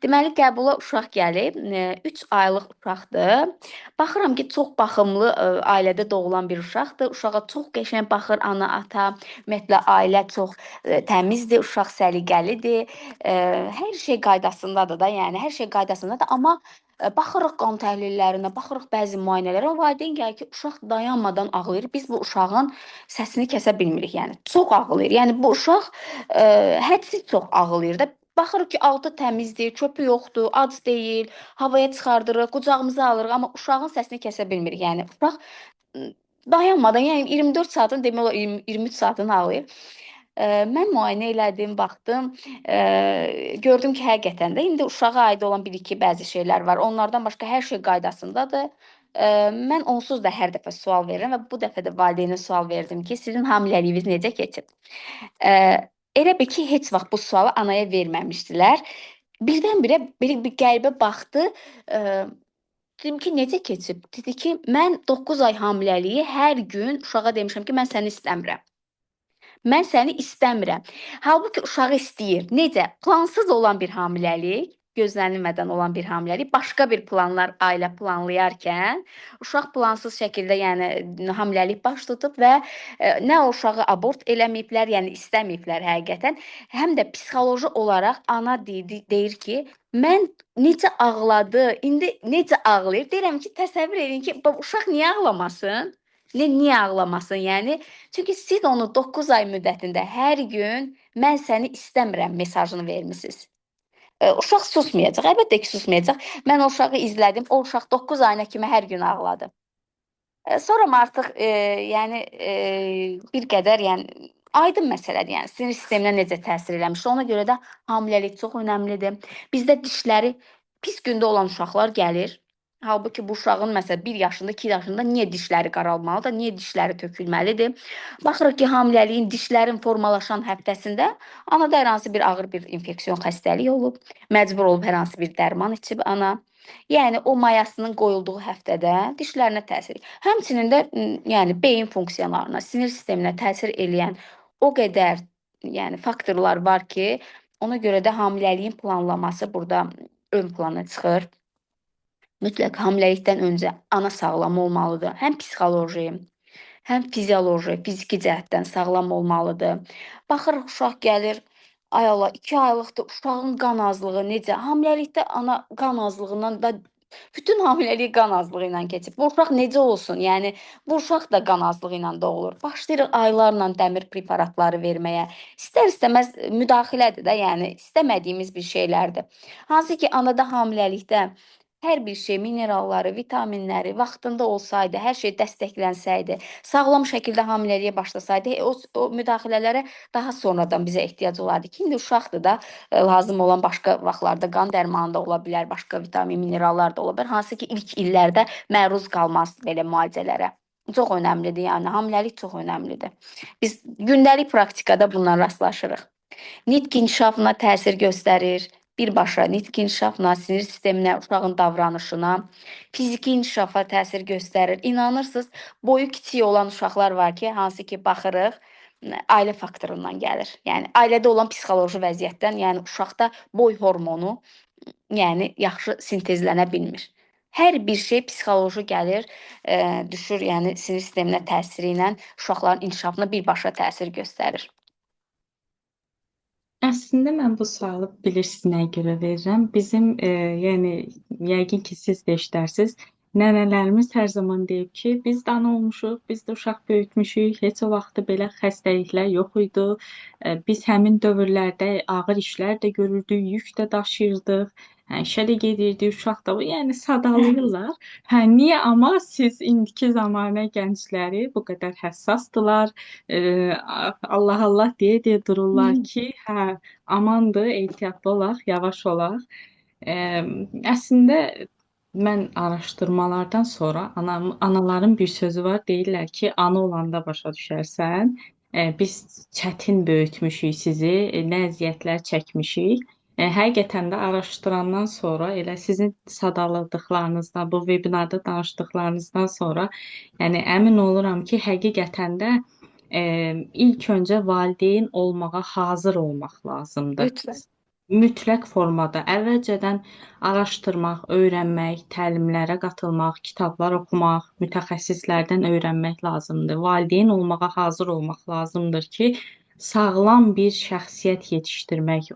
Deməli, qəbula uşaq gəlib, 3 aylıq uşaqdır. Baxıram ki, çox baxımlı ailədə doğulan bir uşaqdır. Uşağa çox qəşəng baxır ana, ata. Ümumiyyətlə ailə çox təmizdir, uşaq səliqəlidir. Hər şey qaydasındadır da, yəni hər şey qaydasındadır, amma baxırıq qan təhlillərinə, baxırıq bəzi müayinələrə, valideyn gəlir ki, uşaq dayanmadan ağlayır. Biz bu uşağın səsini kəsə bilmirik, yəni çox ağlayır. Yəni bu uşaq hədsiz çox ağlayır da. Baxırıq ki, altı təmizdir, çöpü yoxdur, ac deyil, havaya çıxardırıq, qucağımıza alırıq, amma uşağın səsini kəsə bilmirik. Yəni uşaq dayanmadan, yəni 24 saatın demək olar 23 saatını ağlayır. Mən müayinə elədim, baxdım, gördüm ki, həqiqətən də indi uşağa aid olan bir-iki bəzi şeylər var. Onlardan başqa hər şey qaydasındadır. Mən onsuz da hər dəfə sual verirəm və bu dəfə də valideynə sual verdim ki, sizin hamiləliyiniz necə keçib? Elə bil ki, heç vaxt bu sualı anaya verməmişdilər. Birdən-birə belə bir qəribə baxdı. Dedim ki, necə keçib? Dedi ki, mən 9 ay hamiləliyi hər gün uşağa demişəm ki, mən səni istəmirəm. Mən səni istəmirəm. Halbuki uşağı istəyir. Necə? Plansız olan bir hamiləlik, gözlənilmədən olan bir hamiləlik, başqa bir planlar ailə planlayarkən, uşaq plansız şəkildə, yəni hamiləlik baş tutub və nə o uşağı abort eləməyiblər, yəni istəməyiblər həqiqətən. Həm də psixoloji olaraq ana deyir ki, mən necə ağladı, indi necə ağlayır? Deyirəm ki, təsəvvür edin ki, uşaq niyə ağlamasın? Niyə ağlamasın? Yəni çünki siz onu 9 ay müddətində hər gün mən səni istəmirəm mesajını vermisiniz. Uşaq susmayacaq, əlbəttə ki, susmayacaq. Mən o uşağı izlədim, o uşaq 9 ayına kimi hər gün ağladı. Sonra artıq yəni bir qədər yəni aydın məsələdir. Yəni sinir sisteminə necə təsir eləmiş. Ona görə də hamiləlik çox önəmlidir. Bizdə dişləri pis gündə olan uşaqlar gəlir. Halbuki bu uşağın məsələn 1 yaşında, 2 yaşında niyə dişləri qaralmalıdır, niyə dişləri tökülməlidir? Baxırıq ki, hamiləliyin dişlərin formalaşan həftəsində anada hər hansı bir ağır bir infeksion xəstəlik olub, məcbur olub hər hansı bir dərman içib ana. Yəni o mayasının qoyulduğu həftədə dişlərinə təsir. Həmçinin də yəni beyin funksiyalarına, sinir sisteminə təsir eləyən o qədər yəni faktorlar var ki, ona görə də hamiləliyin planlaması burada ön plana çıxır. Mütləq hamiləlikdən öncə ana sağlam olmalıdır. Həm psixoloji, həm fizioloji, fiziki cəhətdən sağlam olmalıdır. Baxırıq uşaq gəlir, ay Allah, 2 aylıqdır, uşağın qan azlığı necə? Hamiləlikdə ana qan azlığından da bütün hamiləlik qan azlığı ilə keçib. Bu uşaq necə olsun? Yəni bu uşaq da qan azlığı ilə doğulur. Başlayırıq aylarla dəmir preparatları verməyə. İstər-istəməz müdaxilədir də, yəni istəmədiyimiz bir şeylərdir. Hansı ki, anada hamiləlikdə hər bir şey, mineralları, vitaminləri vaxtında olsaydı, hər şey dəstəklənsəydi, sağlam şəkildə hamiləliyə başlasaydı, o müdaxilələrə daha sonradan bizə ehtiyac olardı ki, indi uşaqdır da, lazım olan başqa vaxtlarda qan dərmanı da ola bilər, başqa vitamin, minerallar da ola bilər, hansı ki, ilk illərdə məruz qalmaz belə müalicələrə. Çox önəmlidir, yəni hamiləlik çox önəmlidir. Biz gündəlik praktikada bundan rastlaşırıq. Nitq inkişafına təsir göstərir. Birbaşa nitq inkişafına, sinir sisteminə, uşağın davranışına, fiziki inkişafa təsir göstərir. İnanırsınız, boyu kiçik olan uşaqlar var ki, hansı ki baxırıq, ailə faktorundan gəlir. Yəni ailədə olan psixoloji vəziyyətdən, yəni uşaqda boy hormonu yəni yaxşı sintezlənə bilmir. Hər bir şey psixoloji gəlir, düşür, yəni sinir sisteminə təsiri ilə uşaqların inkişafına birbaşa təsir göstərir. Əslində mən bu sualı bilirsiniz nəyə görə verirəm? Bizim yəni yəqin ki siz də eşidərsiniz. Nənələrimiz hər zaman deyib ki, biz də ana olmuşuq, biz də uşaq böyütmüşük, heç o vaxtı belə xəstəliklər yox idi. Biz həmin dövrlərdə ağır işlər də görürdük, yük də daşıyırdıq. Hə, işə də gedirdik, uşaq da bu, yəni sadalayırlar. Hə, niyə amma siz indiki zamanə gəncləri bu qədər həssasdılar? Allah Allah deyə dururlar ki, hə, amandır, ehtiyatlı olaq, yavaş olaq. Ə, Əslində mən araşdırmalardan sonra anaların bir sözü var, deyirlər ki, ana olanda başa düşərsən. Biz çətin böyütmüşük sizi, nə əziyyətlər çəkmişik. Həqiqətən də araşdırandan sonra elə sizin sadaladıqlarınızdan, bu vebinarda danışdıqlarınızdan sonra, yəni əmin oluram ki, həqiqətən də ilk öncə valideyn olmağa hazır olmaq lazımdır. Mütləq. Mütləq formada əvvəlcədən araşdırmaq, öyrənmək, təlimlərə qatılmaq, kitablar oxumaq, mütəxəssislərdən öyrənmək lazımdır. Valideyn olmağa hazır olmaq lazımdır ki, sağlam bir şəxsiyyət yetişdirmək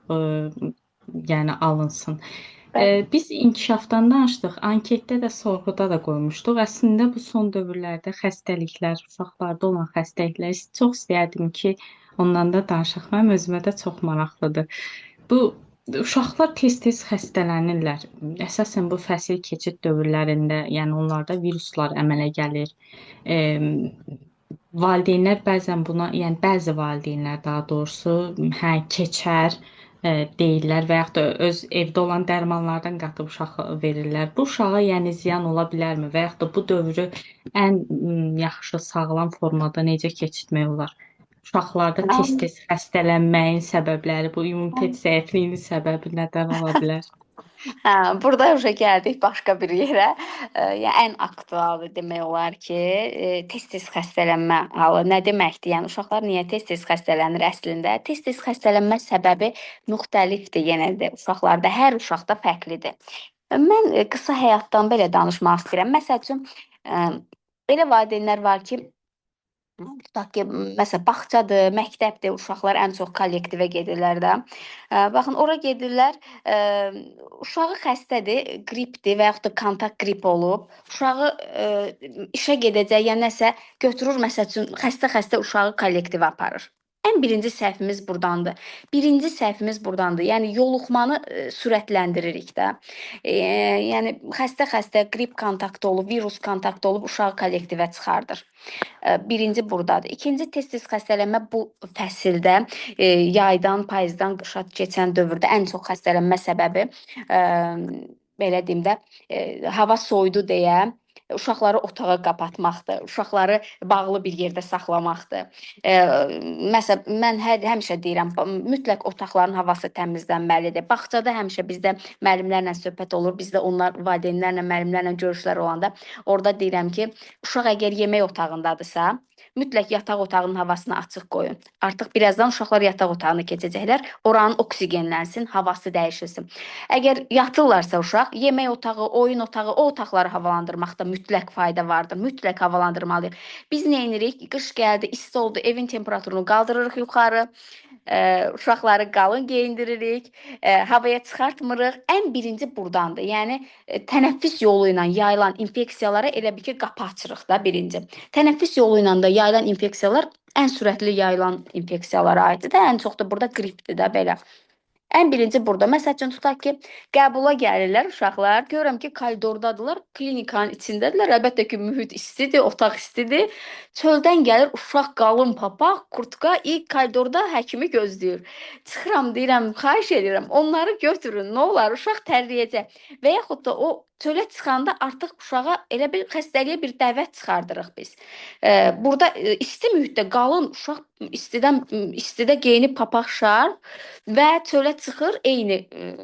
yəni alınsın. Biz inkişafdan danışdıq, anketdə də, sorğuda da qoymuşduq. Əslində bu son dövrlərdə xəstəliklər, uşaqlarda olan xəstəliklər çox istəyərdim ki, ondan da danışaq. Mənim özümə də çox maraqlıdır. Bu uşaqlar tez-tez xəstələnirlər. Əsasən bu fəsil keçid dövrlərində, yəni onlarda viruslar əmələ gəlir. Valideynlər bəzən buna, yəni bəzi valideynlər daha doğrusu, hə, keçər deyirlər və yaxud da öz evdə olan dərmanlardan qatıb uşağa verirlər. Bu uşağa yəni ziyan ola bilərmi və yaxud da bu dövrü ən yaxşı sağlam formada necə keçirmək olar? Uşaqlarda tez-tez xəstələnməyin səbəbləri, bu immunitet zəifliyinin səbəbi nədən ola bilər? Hə, burada уже gəldik başqa bir yerə. Yəni ən aktual demək olar ki, tez-tez xəstələnmə halı nə deməkdir? Yəni uşaqlar niyə tez-tez xəstələnir əslində? Tez-tez xəstələnmə səbəbi müxtəlifdir yenə də uşaqlarda, hər uşaqda fərqlidir. Mən qısa həyatdan belə danışmaq istəyirəm. Məsəl üçün, elə valideynlər var ki, tutaq ki, məsələn, bağçadır, məktəbdir, uşaqlar ən çox kollektivə gedirlər də. Baxın, ora gedirlər, uşağı xəstədir, qripdir və yaxud da kontakt qrip olub. Uşağı işə gedəcək ya nəsə götürür, məsəl üçün, xəstə uşağı kollektivə aparır. Ən birinci səhvimiz burdandır. Birinci səhvimiz burdandır. Yəni yoluxmanı sürətləndiririk də. Yəni xəstə qrip kontaktı olub, virus kontaktı olub uşağı kollektivə çıxardır. Birinci burdadır. İkinci tez-tez xəstələnmə bu fəsildə yaydan, payızdan qışa keçən dövrdə ən çox xəstələnmə səbəbi belə deyim də hava soyudu deyə uşaqları otağa qapatmaqdır, uşaqları bağlı bir yerdə saxlamaqdır. Məsələn, mən həmişə deyirəm, mütləq otaqların havası təmizlənməlidir. Bağçada həmişə bizdə müəllimlərlə söhbət olur, bizdə onlar valideynlərlə, müəllimlərlə görüşlər olanda orada deyirəm ki, uşaq əgər yemək otağındadırsa, mütləq yataq otağının havasını açıq qoyun. Artıq birazdan uşaqlar yataq otağına keçəcəklər, oranın oksigenlənsin, havası dəyişilsin. Əgər yatırlarsa uşaq, yemək otağı, oyun otağı, o otaqları havalandırmaqda mütləq fayda vardır. Mütləq havalandırmalıyıq. Biz nə edirik? Qış gəldi, isti oldu, evin temperaturunu qaldırırıq yuxarı, uşaqları qalın geyindiririk, havaya çıxartmırıq. Ən birinci burdandır. Yəni tənəffüs yolu ilə yayılan infeksiyalara elə bir ki, qapı açırıq da birinci. Tənəffüs yolu ilə də yayılan infeksiyalar ən sürətli yayılan infeksiyalara aiddir də, ən çox da burada qripdir də belə. Ən birinci burada. Məsəl üçün, tutaq ki, qəbula gəlirlər uşaqlar. Görürəm ki, koridordadılar, klinikanın içindədirlər. Əlbəttə ki, mühit istidir, otaq istidir. Çöldən gəlir uşaq qalın papaq, kurtka, ilk koridorda həkimi gözləyir. Çıxıram, deyirəm, xahiş edirəm, onları götürün, nə olar, uşaq tərləyəcək. Və yaxud da o çölə çıxanda artıq uşağa elə bir xəstəliyə bir dəvət çıxardırıq biz. Burada isti mühitdə qalın uşaq istidə geyinib papaq şarf və çölə çıxır, eyni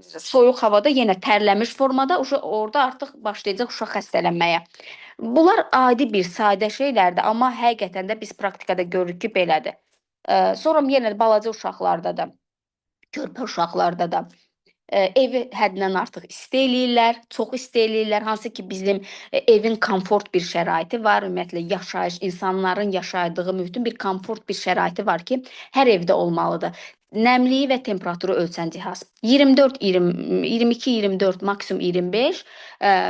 soyuq havada yenə tərləmiş formada orada artıq başlayacaq uşaq xəstələnməyə. Bunlar adi bir sadə şeylərdir, amma həqiqətən də biz praktikada görürük ki, belədir. Sonra yenə də balaca uşaqlarda da, körpə uşaqlarda da evi həddindən artıq isti eləyirlər, çox isti eləyirlər. Hansı ki, bizim evin komfort bir şəraiti var. Ümumiyyətlə yaşayış, insanların yaşadığı mühitin bir komfort bir şəraiti var ki, hər evdə olmalıdır. Nəmliyi və temperaturu ölçən cihaz. 24, 20, 22, 24, maksimum 25.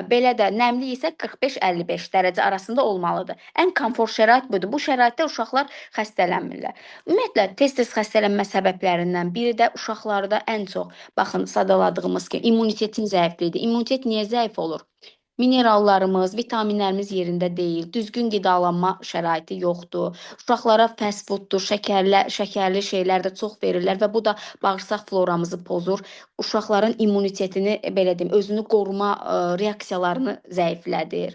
Belə də nəmli isə 45-55 dərəcə arasında olmalıdır. Ən komfort şərait budur. Bu şəraitdə uşaqlar xəstələnmirlər. Ümumiyyətlə tez-tez xəstələnmə səbəblərindən biri də uşaqlarda ən çox, baxın, sadaladığımız kimi immunitetin zəifliyidir. İmmunitet niyə zəif olur? Minerallarımız, vitaminlərimiz yerində deyil, düzgün qidalanma şəraiti yoxdur. Uşaqlara fast fooddur, şəkərli şeylər də çox verirlər və bu da bağırsaq floramızı pozur. Uşaqların immunitetini, belə deyim, özünü qoruma reaksiyalarını zəiflədir.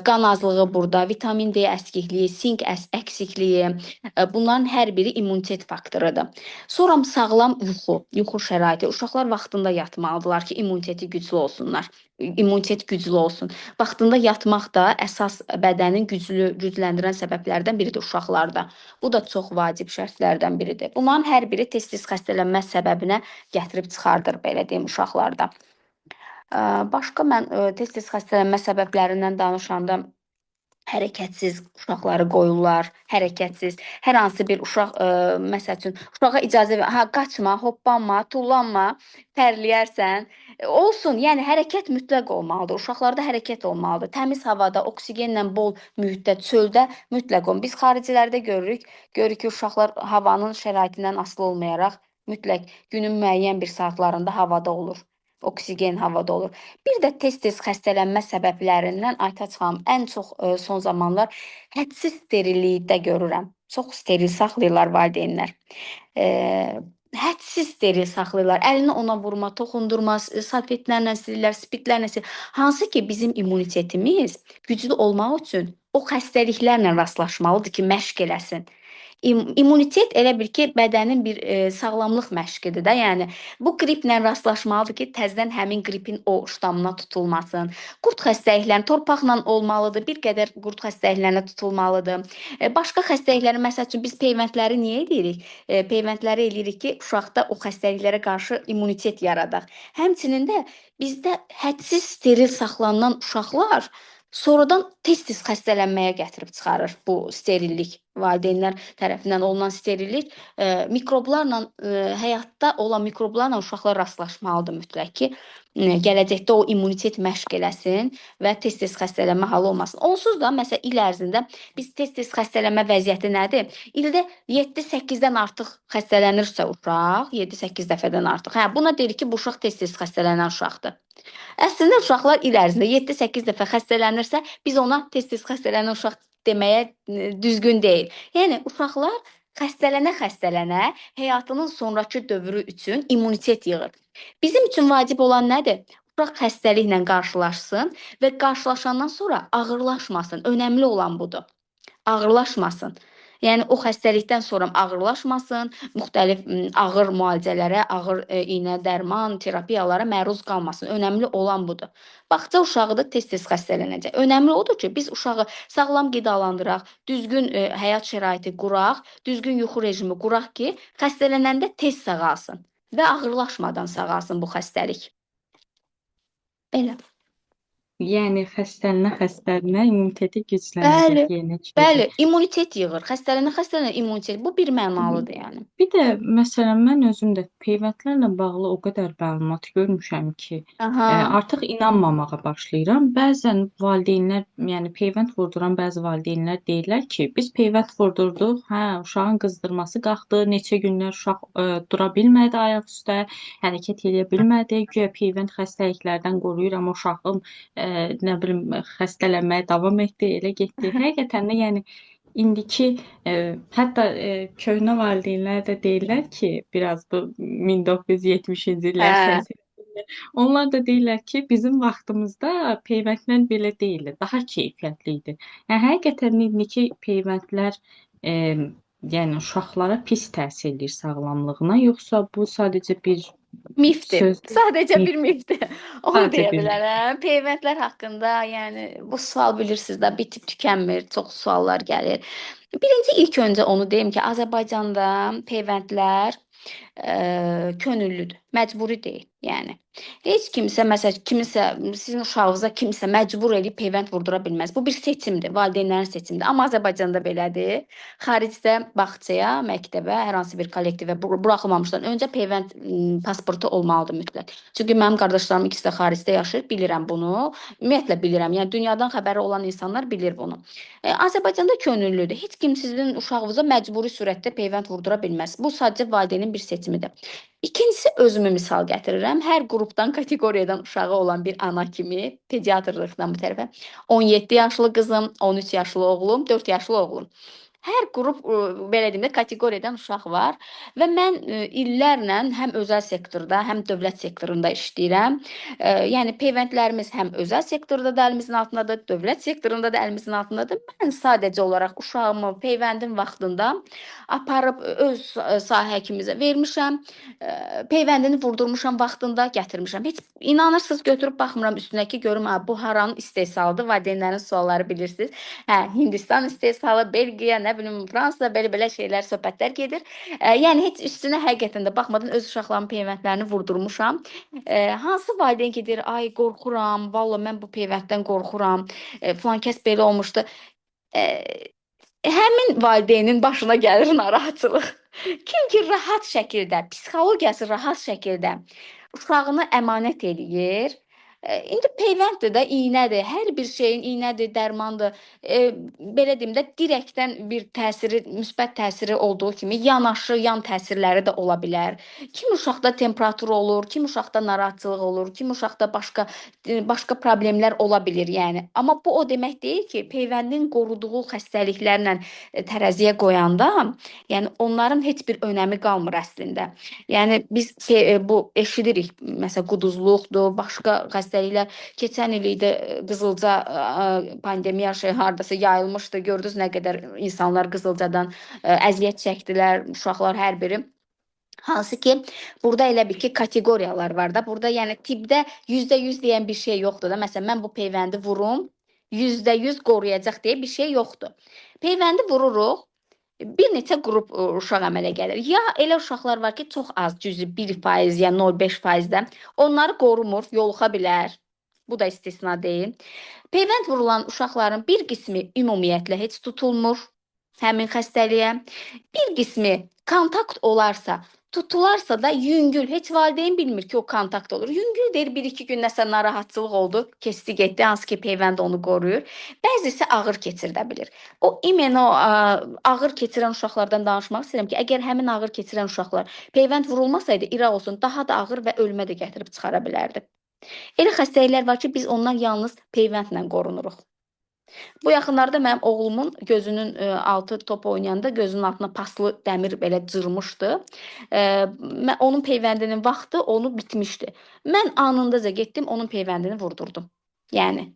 Qan azlığı burada, vitamin D əskikliyi, sink əksikliyi, bunların hər biri immunitet faktorudur. Sonra sağlam yuxu şəraiti. Uşaqlar vaxtında yatmalıdırlar ki, immuniteti güclü olsunlar. İmmunitet güclü olsun. Vaxtında yatmaq da əsas bədənin gücləndirən səbəblərdən biridir uşaqlarda. Bu da çox vacib şərtlərdən biridir. Bunların hər biri tez-tez xəstələnmə səbəbinə gətirib çıxardır, belə deyim, uşaqlarda. Başqa mən tez-tez xəstələnmə səbəblərindən danışanda hərəkətsiz uşaqları qoyurlar, hərəkətsiz. Hər hansı bir uşaq, məsəl üçün, uşağa icazə ver, qaçma, hoppanma, tullanma, tərləyərsən. Olsun, yəni hərəkət mütləq olmalıdır. Uşaqlarda hərəkət olmalıdır. Təmiz havada, oksigenlə bol mühitdə, çöldə mütləq olmalıdır. Biz xaricilərdə görürük ki, uşaqlar havanın şəraitindən asılı olmayaraq mütləq günün müəyyən bir saatlarında havada olur. Oksigen havada olur. Bir də tez-tez xəstələnmə səbəblərindən Aytaç xanım ən çox son zamanlar hədsiz sterillikdə görürəm. Çox steril saxlayırlar valideynlər. Hədsiz steril saxlayırlar. Əlini ona vurma, toxundurma, salfetlərlə silirlər, spirtlərlə silirlər. Hansı ki, bizim immunitetimiz güclü olmaq üçün o xəstəliklərlə rastlaşmalıdır ki, məşq eləsin. İmmunitet elə bil ki, bədənin bir sağlamlıq məşqidir də. Yəni bu qriplə rastlaşmalıdır ki, təzədən həmin qripin o ştamına tutulmasın. Qurd xəstəlikləri torpaqla olmalıdır. Bir qədər qurd xəstəliklərinə tutulmalıdır. Başqa xəstəlikləri, məsəl üçün biz peyvəndləri niyə edirik? Peyvəndləri eləyirik ki, uşaqda o xəstəliklərə qarşı immunitet yaradaq. Həmçinin də bizdə hədsiz steril saxlanılan uşaqlar sonradan tez-tez xəstələnməyə gətirib çıxarır bu sterillik. Valideynlər tərəfindən olunan sterillik mikroblarla, həyatda olan mikroblarla uşaqlar rastlaşmalıdır mütləq ki, gələcəkdə o immunitet məşq eləsin və tez-tez xəstələnmə halı olmasın. Onsuz da, məsələn, il ərzində biz tez-tez xəstələnmə vəziyyəti nədir? İldə 7-8-dən artıq xəstələnirsə uşaq, 7-8 dəfədən artıq. Buna deyirik ki, bu uşaq tez-tez xəstələnən uşaqdır. Əslində uşaqlar il ərzində 7-8 dəfə xəstələnirsə, biz ona tez-tez xəstələnən uşaq deməyə düzgün deyil. Yəni uşaqlar xəstələnə həyatının sonrakı dövrü üçün immunitet yığır. Bizim üçün vacib olan nədir? Uşaq xəstəliklə qarşılaşsın və qarşılaşandan sonra ağırlaşmasın. Önəmli olan budur. Ağırlaşmasın. Yəni o xəstəlikdən sonra ağırlaşmasın, müxtəlif ağır müalicələrə, ağır iynə, dərman, terapiyalara məruz qalmasın. Önəmli olan budur. Bağça uşağı da tez-tez xəstələnəcək. Önəmli odur ki, biz uşağı sağlam qidalandıraq, düzgün həyat şəraiti quraq, düzgün yuxu rejimi quraq ki, xəstələnəndə tez sağalsın və ağırlaşmadan sağalsın bu xəstəlik. Belə. Yəni xəstələnə immuniteti güclənəcək yerinə ki. Bəli, immunitet yığır. Xəstələnə immunitet. Bu bir mənalıdır yəni. Bir də məsələn mən özüm də peyvəndlərlə bağlı o qədər məlumat görmüşəm ki, artıq inanmamağa başlayıram. Bəzən valideynlər, yəni peyvənd vurduran bəzi valideynlər deyirlər ki, biz peyvənd vurdurduq, uşağın qızdırması qalxdı, neçə günlər uşaq dura bilmədi ayaq üstə, hərəkət edə bilmədi. Güya peyvənd xəstəliklərdən qoruyur, amma uşağın nə bilim xəstələnməyə davam etdi, elə getdi. Həqiqətən də yəni indiki hətta köhnə valideynlər də deyirlər ki, biraz bu 1970-ci illər, 80-ci illər, onlar da deyirlər ki, bizim vaxtımızda peyvəndlər belə deyildi, daha keyfiyyətli idi. Yəni həqiqətən indiki peyvəndlər yəni uşaqlara pis təsir edir sağlamlığına, yoxsa bu sadəcə bir Mifdir. Sözü Sadəcə mif, bir mifdir. Onu sadəcə deyə bir mif. bilərəm. Peyvəndlər haqqında, yəni bu sual bilirsiniz də bitib tükənmir. Çox suallar gəlir. Birinci ilk öncə onu deyim ki, Azərbaycanda peyvəndlər könüllüdür, məcburi deyil. Yəni heç kimsə məsələn kiminsə sizin uşağınıza kimsə məcbur edib peyvənd vurdura bilməz. Bu bir seçimdir, valideynlərin seçimidir. Amma Azərbaycanda belədir. Xaricdə bağçaya, məktəbə, hər hansı bir kollektivə buraxılmamışdan öncə peyvənd pasportu olmalıdır mütləq. Çünki mənim qardaşlarım ikisi də xaricdə yaşayır, bilirəm bunu. Ümumiyyətlə bilirəm. Yəni dünyadan xəbəri olan insanlar bilir bunu. Azərbaycanda könüllüdür. Heç kim sizin uşağınıza məcburi surətdə peyvənd vurdura bilməz. Bu sadəcə valideynin bir seçimidir. İkincisi özümü misal gətirirəm. Hər qrupdan, kateqoriyadan uşağı olan bir ana kimi, pediatrlıqdan bu tərəfə 17 yaşlı qızım, 13 yaşlı oğlum, 4 yaşlı oğlum. Hər qrup belə deyim də kateqoriyadan uşaq var və mən illərlə həm özəl sektorda, həm dövlət sektorunda işləyirəm. Yəni peyvəndlərimiz həm özəl sektorda da əlimizin altındadır, dövlət sektorunda da əlimizin altındadır. Mən sadəcə olaraq uşağımı peyvəndin vaxtında aparıb öz sahə həkimimizə vermişəm. Peyvəndini vurdurmuşam vaxtında, gətirmişəm. Heç inanırsınız götürüb baxmıram üstünə ki, görüm bu haranın istehsalıdır. Valideynlərin sualları bilirsiniz. Hə, Hindistan istehsalı, Belgiya, nə bilim Fransa belə şeylər, söhbətlər gedir. Yəni heç üstünə həqiqətən də baxmadan öz uşaqlarımın peyvəndlərini vurdurmuşam. Hansı valideyn gedir, ay qorxuram, valla mən bu peyvənddən qorxuram. Filan kəs belə olmuşdu. Həmin valideynin başına gəlir narahatçılıq. Kim ki rahat şəkildə, psixologiyası rahat şəkildə uşağını əmanət eləyir. İndi peyvənddir də, iynədir. Hər bir şeyin iynədir, dərmandır. Belə deyim də, direktdən bir təsiri, müsbət təsiri olduğu kimi yanaşı, yan təsirləri də ola bilər. Kim uşaqda temperatur olur, kim uşaqda narahatçılıq olur, kim uşaqda başqa problemlər ola bilir, yəni. Amma bu o demək deyil ki, peyvəndin qoruduğu xəstəliklərlə tərəziyə qoyanda, yəni onların heç bir önəmi qalmır əslində. Yəni biz bu eşidirik, məsələn, quduzluqdur, başqa xəstəliklər. Keçən il idi qızılca pandemiya hardasa yayılmışdı. Gördünüz nə qədər insanlar qızılcadan əziyyət çəkdilər, uşaqlar hər biri. Hansı ki, burada elə bir ki, kateqoriyalar var da. Burada yəni tibbdə %100 deyən bir şey yoxdur da. Məsələn, mən bu peyvəndi vurum, %100 qoruyacaq deyə bir şey yoxdur. Peyvəndi vururuq, bir neçə qrup uşaq əmələ gəlir. Ya elə uşaqlar var ki, çox az cüzi 1% ya 0,5%-də onları qorumur, yoluxa bilər. Bu da istisna deyil. Peyvənd vurulan uşaqların bir qismi ümumiyyətlə heç tutulmur həmin xəstəliyə. Bir qismi kontakt olarsa, tutularsa da yüngül, heç valideyn bilmir ki, o kontakt olur. Yüngül deyir, 1-2 gün nəsə narahatçılıq oldu, keçdi getdi, hansı ki peyvənd onu qoruyur. Bəzisi ağır keçirdə bilir. O imенно ağır keçirən uşaqlardan danışmaq istəyirəm ki, əgər həmin ağır keçirən uşaqlar peyvənd vurulmasaydı, İraq olsun, daha da ağır və ölümə də gətirib çıxara bilərdi. Elə xəstəliklər var ki, biz ondan yalnız peyvəndlə qorunuruq. Bu yaxınlarda mənim oğlumun gözünün altı top oynayanda gözünün altına paslı dəmir belə cırmışdı. Onun peyvəndinin vaxtı onu bitmişdi. Mən anındaca getdim, onun peyvəndini vurdurdum. Yəni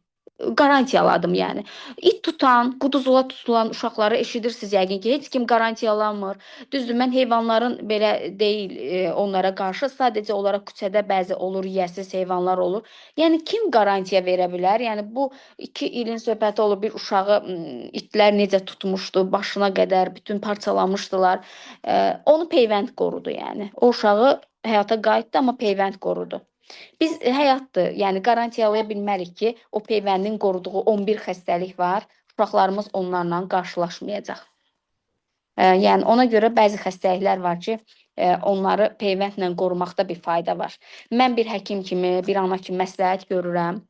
qarantiyaladım yəni. İt tutan, quduzluğa tutulan uşaqları eşidirsiniz yəqin ki, heç kim qarantiyalanmır. Düzdür, mən heyvanların belə deyil onlara qarşı, sadəcə olaraq küçədə bəzi olur, yiyəsiz heyvanlar olur. Yəni kim qarantiya verə bilər? Yəni bu 2 ilin söhbəti olur, bir uşağı itlər necə tutmuşdu, başına qədər bütün parçalamışdılar. Onu peyvənd qorudu yəni. O uşağı həyata qayıtdı, amma peyvənd qorudu. Biz həyatdır, yəni qarantiyalaya bilmərik ki, o peyvəndin qoruduğu 11 xəstəlik var, uşaqlarımız onlarla qarşılaşmayacaq. Yəni ona görə bəzi xəstəliklər var ki, onları peyvəndlə qorumaqda bir fayda var. Mən bir həkim kimi, bir ana kimi məsləhət görürəm.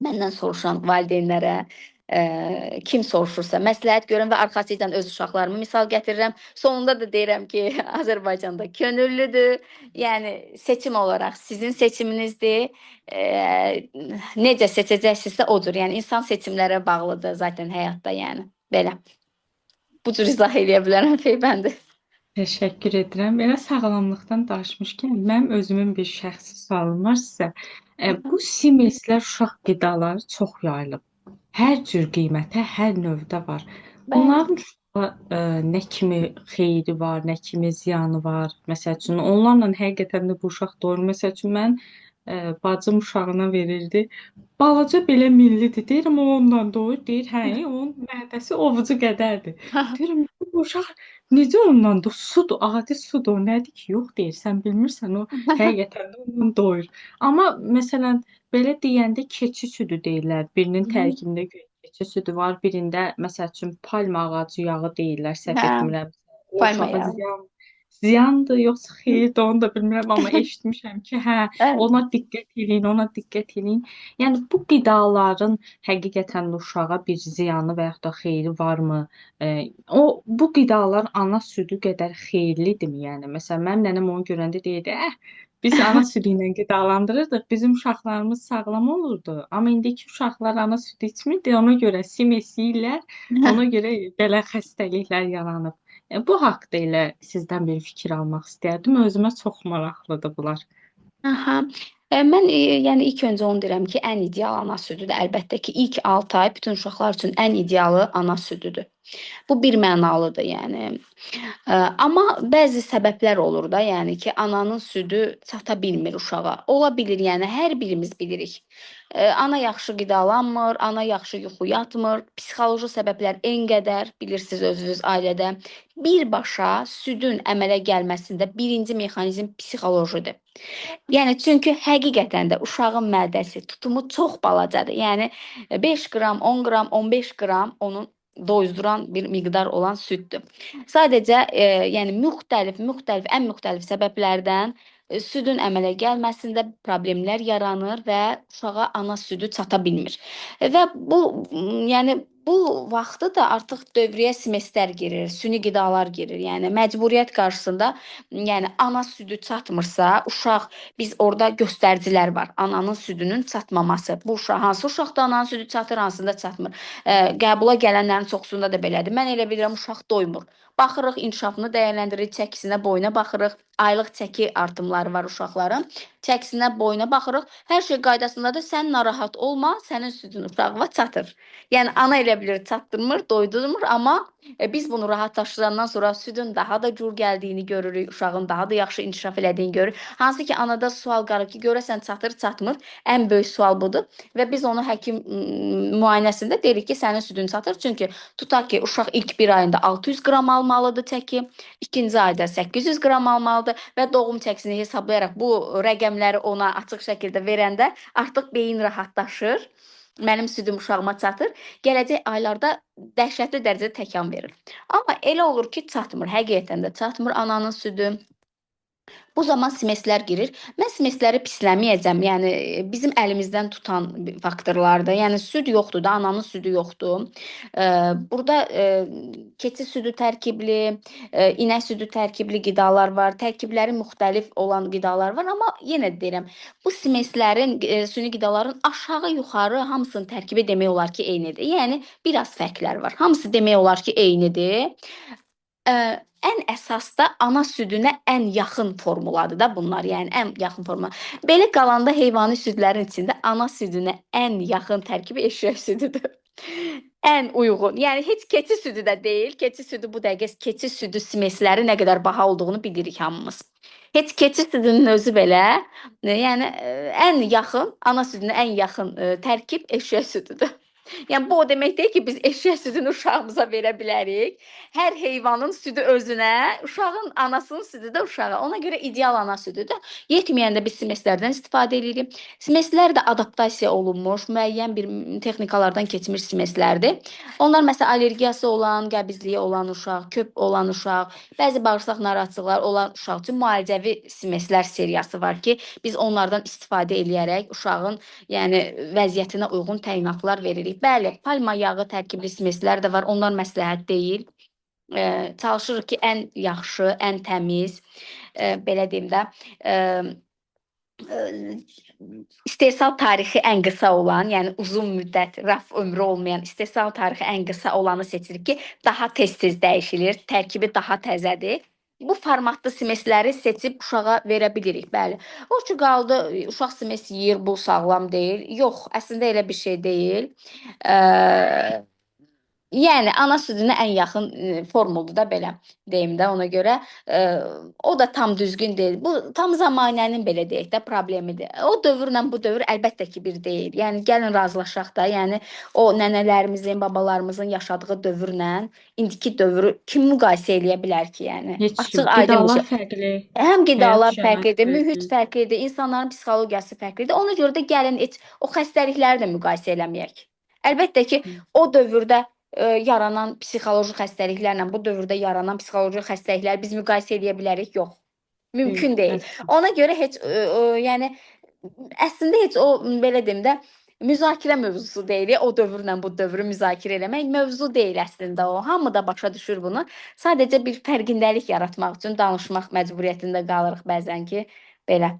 Məndən soruşan valideynlərə, kim soruşursa məsləhət görürəm və arxasıcan öz uşaqlarımı misal gətirirəm. Sonunda da deyirəm ki, Azərbaycanda könüllüdür. Yəni seçim olaraq sizin seçiminizdir. Necə seçəcəksinizsə odur. Yəni insan seçimlərə bağlıdır zaten həyatda, yəni belə. Bu cür izah eləyə bilərəm peyvəndi. Təşəkkür edirəm. Belə sağlamlıqdan danışmışkən, mənim özümün bir şəxsi sualım var sizə. Bu simeslər uşaq qidaları çox yayılıb. Hər cür qiymətə, hər növdə var. Bəli. Bunların Nə kimi xeyri var, nə kimi ziyanı var. Məsəl üçün onlarla həqiqətən də bu uşaq doyur. Məsəl üçün mən bacım uşağına verirdi. Balaca belə millidir. Deyirəm o ondan doyur. Deyir, hə, onun mədəsi ovucu qədərdir. Deyirəm, bu uşaq necə ondan doyur? Sudur, adi sudur. Nədir ki? Yox deyir, sən bilmirsən o həqiqətən də ondan doyur. Amma məsələn belə deyəndə keçi südü deyirlər. Birinin tərkibində keçi südü var, birində məsəl üçün palma ağacı yağı deyirlər, səhv Hə, etmirəmsə. O palma uşağa yağı. ziyandır yoxsa xeyirdir onu da bilmirəm, amma eşitmişəm ki, hə, Bəli. ona diqqət eləyin, ona diqqət eləyin. Yəni bu qidaların həqiqətən də uşağa bir ziyanı və yaxud da xeyri varmı? Bu qidalar ana südü qədər xeyirlidirmi? Yəni məsələn mənim nənəm onu görəndə deyirdi, biz ana südü ilə qidalandırırdıq, bizim uşaqlarımız sağlam olurdu. Amma indiki uşaqlar ana südü içmirdi, ona görə sim esirlər, ona görə belə xəstəliklər yaranıb. Bu haqqda elə sizdən bir fikir almaq istərdim. Özümə çox maraqlıdır bunlar. Aha. Mən yəni ilk öncə onu deyirəm ki, ən ideal ana südüdür. Əlbəttə ki, ilk 6 ay bütün uşaqlar üçün ən idealı ana südüdür. Bu birmənalıdır, yəni. Amma bəzi səbəblər olur da, yəni ki, ananın südü çata bilmir uşağa. Ola bilir, yəni hər birimiz bilirik. Ana yaxşı qidalanmır, ana yaxşı yuxu yatmır, psixoloji səbəblər en qədər bilirsiniz özünüz ailədə. Birbaşa südün əmələ gəlməsində birinci mexanizm psixolojidir. Yəni çünki həqiqətən də uşağın mədəsi tutumu çox balacadır. Yəni 5 qram, 10 qram, 15 qram onun doyuzduran bir miqdar olan süddür. Sadəcə yəni ən müxtəlif səbəblərdən südün əmələ gəlməsində problemlər yaranır və uşağa ana südü çata bilmir. Və yəni bu vaxtı da artıq dövrəyə simestər girir, süni qidalar girir. Yəni məcburiyyət qarşısında, yəni ana südü çatmırsa, uşaq biz orada göstəricilər var. Ananın südünün çatmaması. Bu uşaq hansı uşaqda ananın südü çatır, hansında çatmır. Qəbula gələnlərin çoxsunda da belədir. Mən elə bilirəm uşaq doymur. Baxırıq, inkişafını dəyərləndiririk, çəkisinə, boyuna baxırıq. Aylıq çəki artımları var uşaqların. Çəkisinə, boyuna baxırıq. Hər şey qaydasındadır. Sən narahat olma, sənin südün uşağına çatır. Yəni ana elə bilir çatdırmır, doydurmur, amma biz bunu rahatlaşdırandan sonra südün daha da gur gəldiyini görürük, uşağın daha da yaxşı inkişaf elədiyini görürük. Hansı ki anada sual qalır ki, görəsən çatır, çatmır. Ən böyük sual budur və biz onu həkim müayinəsində deyirik ki, sənin südün çatır. Çünki tutaq ki, uşaq ilk bir ayında 600 qram almalıdır çəki, ikinci ayda 800 qram almalıdır və doğum çəkisini hesablayaraq bu rəqəmləri ona açıq şəkildə verəndə artıq beyin rahatlaşır. Mənim südüm uşağıma çatır. Gələcək aylarda dəhşətli dərəcədə təkan verir. Amma elə olur ki, çatmır. Həqiqətən də çatmır ananın südü. Bu zaman simeslər girir. Mən simesləri pisləməyəcəm. Yəni bizim əlimizdən tutan faktorlardır. Yəni süd yoxdur da, ananın südü yoxdur. Burada keçi südü tərkibli, inək südü tərkibli qidalar var. Tərkibləri müxtəlif olan qidalar var, amma yenə deyirəm, bu simeslərin, süni qidaların aşağı-yuxarı hamısının tərkibi demək olar ki, eynidir. Yəni biraz fərqlər var. Hamısı demək olar ki, eynidir. Ən əsas da ana südünə ən yaxın formuladır da bunlar. Yəni ən yaxın formula. Belə qalanda heyvani südlərin içində ana südünə ən yaxın tərkibi eşək südüdür. Ən uyğun. Yəni heç keçi südü də deyil. Keçi südü bu dəqiqə keçi südü simesləri nə qədər baha olduğunu bilirik hamımız. Heç keçi südünün özü belə, yəni ən yaxın ana südünə ən yaxın tərkib eşək südüdür. Yəni bu o demək deyil ki, biz eşək südünü uşağımıza verə bilərik. Hər heyvanın südü özünə, uşağın anasının südü də uşağa. Ona görə ideal ana südüdür. Yetməyəndə biz simeslərdən istifadə edirik. Simeslər də adaptasiya olunmuş, müəyyən bir texnikalardan keçmiş simeslərdir. Onlar məsələn allergiyası olan, qəbizliyi olan uşaq, köp olan uşaq, bəzi bağırsaq narahatçılıqları olan uşaq üçün müalicəvi simeslər seriyası var ki, biz onlardan istifadə eləyərək uşağın yəni vəziyyətinə uyğun təyinatlar veririk. Bəli, palma yağı tərkibli simeslər də var. Onlar məsləhət deyil. Çalışırıq ki, ən yaxşı, ən təmiz, belə deyim də, istehsal tarixi ən qısa olan, yəni uzun müddət raf ömrü olmayan, istehsal tarixi ən qısa olanı seçirik ki, daha tez-tez dəyişilir, tərkibi daha təzədir. Bu formatlı simesləri seçib uşağa verə bilirik, bəli. O ki, qaldı, uşaq simes yeyir, bu sağlam deyil. Yox, əslində elə bir şey deyil. Yəni ana südünə ən yaxın formuldur da belə deyim də ona görə o da tam düzgün deyil. Bu tam zəmanənin belə deyək də problemidir. O dövrlə bu dövr əlbəttə ki bir deyil. Yəni gəlin razılaşaq da, yəni o nənələrimizin, babalarımızın yaşadığı dövrlə indiki dövrü kim müqayisə eləyə bilər ki, yəni? Heç kim. Açıq-aydın bir Qidalar şey. fərqli, Həm həyat qidalar şəraiti fərqlidir, mühit fərqli. fərqlidir, insanların psixologiyası fərqlidir. Ona görə də gəlin heç o xəstəlikləri də müqayisə eləməyək. Əlbəttə ki, o dövrdə yaranan psixoloji xəstəliklərlə bu dövrdə yaranan psixoloji xəstəlikləri biz müqayisə eləyə bilərik? Yox. Yox, Mümkün deyil. əsla. Ona görə heç yəni əslində heç o belə deyim də müzakirə mövzusu deyil. O dövrlə bu dövrü müzakirə eləmək mövzu deyil əslində o. Hamı da başa düşür bunu. Sadəcə bir fərqindəlik yaratmaq üçün danışmaq məcburiyyətində qalırıq bəzən ki, belə.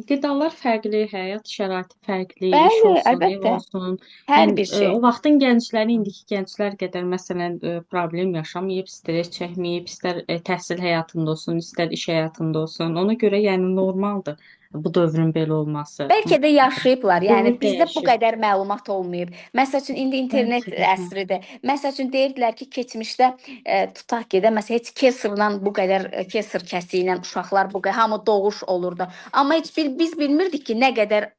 Qidalar fərqli, həyat şəraiti fərqli, iş Bəli, olsun, ev əlbəttə. olsun. Hər Yəni bir şey. o vaxtın gəncləri indiki gənclər qədər məsələn problem yaşamayıb, stres çəkməyib, istər təhsil həyatında olsun, istər iş həyatında olsun. Ona görə yəni normaldır bu dövrün belə olması. Bəlkə də yaşayıblar. Yəni Dövr bizdə bu dəyişir. qədər məlumat olmayıb. Məsəl üçün indi internet Bəlkə də hə. əsridir. Məsəl üçün deyirdilər ki, keçmişdə tutaq ki də məsələn heç keserlə bu qədər keser kəsiyi ilə uşaqlar bu qədər hamı doğuş olurdu. Amma heç biz bilmirdik ki, nə qədər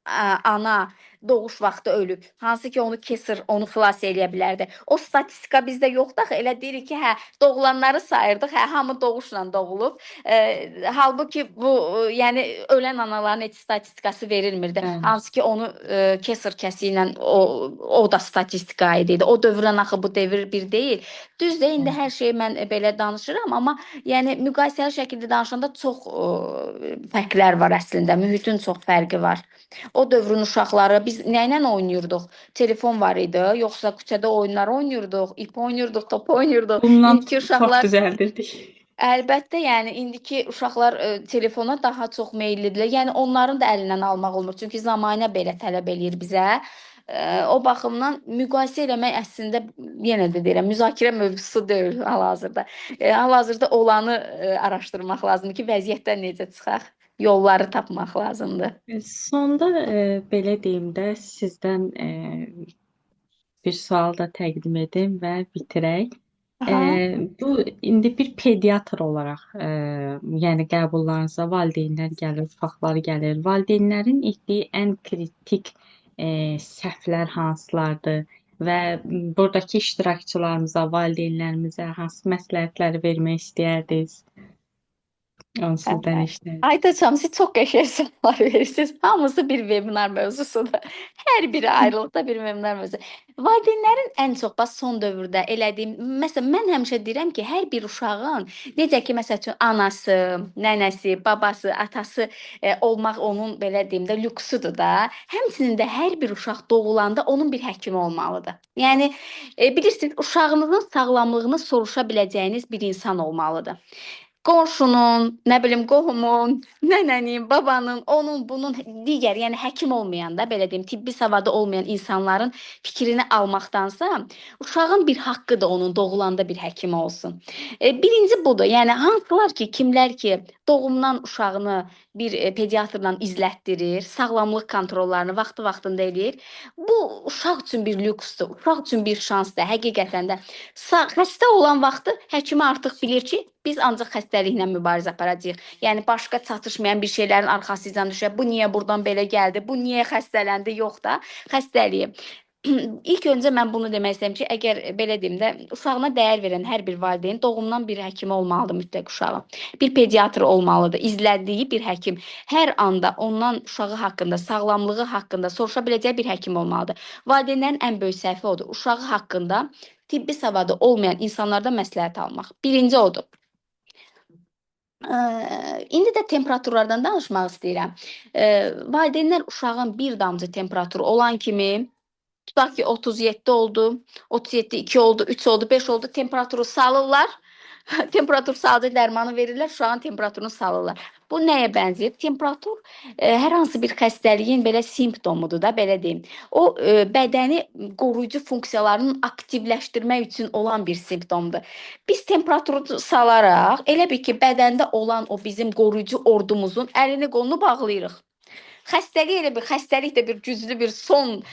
ana doğuş vaxtı ölüb. Hansı ki onu keser onu xilas eləyə bilərdi. O statistika bizdə yoxdur axı. Elə deyirik ki, hə, doğulanları sayırdıq. Hə, hamı doğuşla doğulub. Halbuki bu yəni ölən anaların heç statistikası verilmirdi. Bəli. Hansı ki onu keser kəsi ilə o da statistika idi. O dövrlə axı bu devir bir deyil. Düzdür, indi hər şeyi mən belə danışıram, amma yəni müqayisəli şəkildə danışanda çox fərqlər var əslində. Mühitin çox fərqi var. O dövrün uşaqları biz nə ilə oynayırdıq? Telefon var idi, yoxsa küçədə oyunlar oynayırdıq, ip oynayırdıq, top oynayırdıq. Bundan İndiki çox uşaqlar düzəldirdik. əlbəttə, yəni indiki uşaqlar telefona daha çox meyllidirlər. Yəni onların da əlindən almaq olmur. Çünki zamanə belə tələb eləyir bizə. O baxımdan müqayisə eləmək əslində yenə də deyirəm, müzakirə mövzusu deyil hal-hazırda. Hal-hazırda olanı araşdırmaq lazımdır ki, vəziyyətdən necə çıxaq, yolları tapmaq lazımdır. Sonda belə deyim də sizdən bir sual da təqdim edim və bitirək. Aha. Bu indi bir pediatr olaraq, yəni qəbullarınıza valideynlər gəlir, uşaqlar gəlir. Valideynlərin etdiyi ən kritik səhvlər hansılardır və buradakı iştirakçılarımıza, valideynlərimizə hansı məsləhətləri vermək istəyərdiniz? Onu sizdən eşidərik. Aytaçam, siz çox qəşəng suallar verirsiniz. Hamısı bir webinar mövzusudur. Hər biri ayrılıqda bir webinar mövzusu. Valideynlərin ən çox bax son dövrdə elədiyim, məsələn, mən həmişə deyirəm ki, hər bir uşağın necə ki, məsəl üçün anası, nənəsi, babası, atası olmaq onun belə deyim də lüksudur da. Həmçinin də hər bir uşaq doğulanda onun bir həkimi olmalıdır. Yəni bilirsiniz, uşağınızın sağlamlığını soruşa biləcəyiniz bir insan olmalıdır. Qonşunun, nə bilim, qohumun, nənənin, babanın, onun, bunun digər, yəni həkim olmayan da, belə deyim, tibbi savadı olmayan insanların fikrini almaqdansa, uşağın bir haqqıdır onun doğulanda bir həkimi olsun. Birinci budur. Yəni hansılar ki, kimlər ki, doğumdan uşağını bir pediatrla izlətdirir, sağlamlıq kontrollarını vaxtı-vaxtında eləyir. Bu uşaq üçün bir lüksdür, uşaq üçün bir şansdır. Həqiqətən də xəstə olan vaxtı həkimi artıq bilir ki, biz ancaq xəstəliklə mübarizə aparacağıq. Yəni başqa çatışmayan bir şeylərin arxasınca düşər. Bu niyə burdan belə gəldi? Bu niyə xəstələndi? Yox da, xəstəliyi. İlk öncə mən bunu demək istəyirəm ki, əgər belə deyim də, uşağına dəyər verən hər bir valideyn doğumdan bir həkimi olmalıdır mütləq uşağın. Bir pediatr olmalıdır, izlədiyi bir həkim. Hər anda ondan uşağı haqqında, sağlamlığı haqqında soruşa biləcəyi bir həkim olmalıdır. Valideynlərin ən böyük səhvi odur. Uşağı haqqında tibbi savadı olmayan insanlardan məsləhət almaq. Birinci odur. İndi də temperaturlardan danışmaq istəyirəm. Valideynlər uşağın bir damcı temperaturu olan kimi, tutaq ki 37 oldu, 37,2 oldu, 3 oldu, 5 oldu, temperaturu salırlar. Temperatur salıcı dərmanı verirlər, uşağın temperaturunu salırlar. Bu nəyə bənzəyir? Temperatur hər hansı bir xəstəliyin belə simptomudur da, belə deyim. O bədəni qoruyucu funksiyalarını aktivləşdirmək üçün olan bir simptomdur. Biz temperaturu salaraq, elə bil ki, bədəndə olan o bizim qoruyucu ordumuzun əlini qolunu bağlayırıq. Xəstəlik elə bir xəstəlik də bir güclü bir son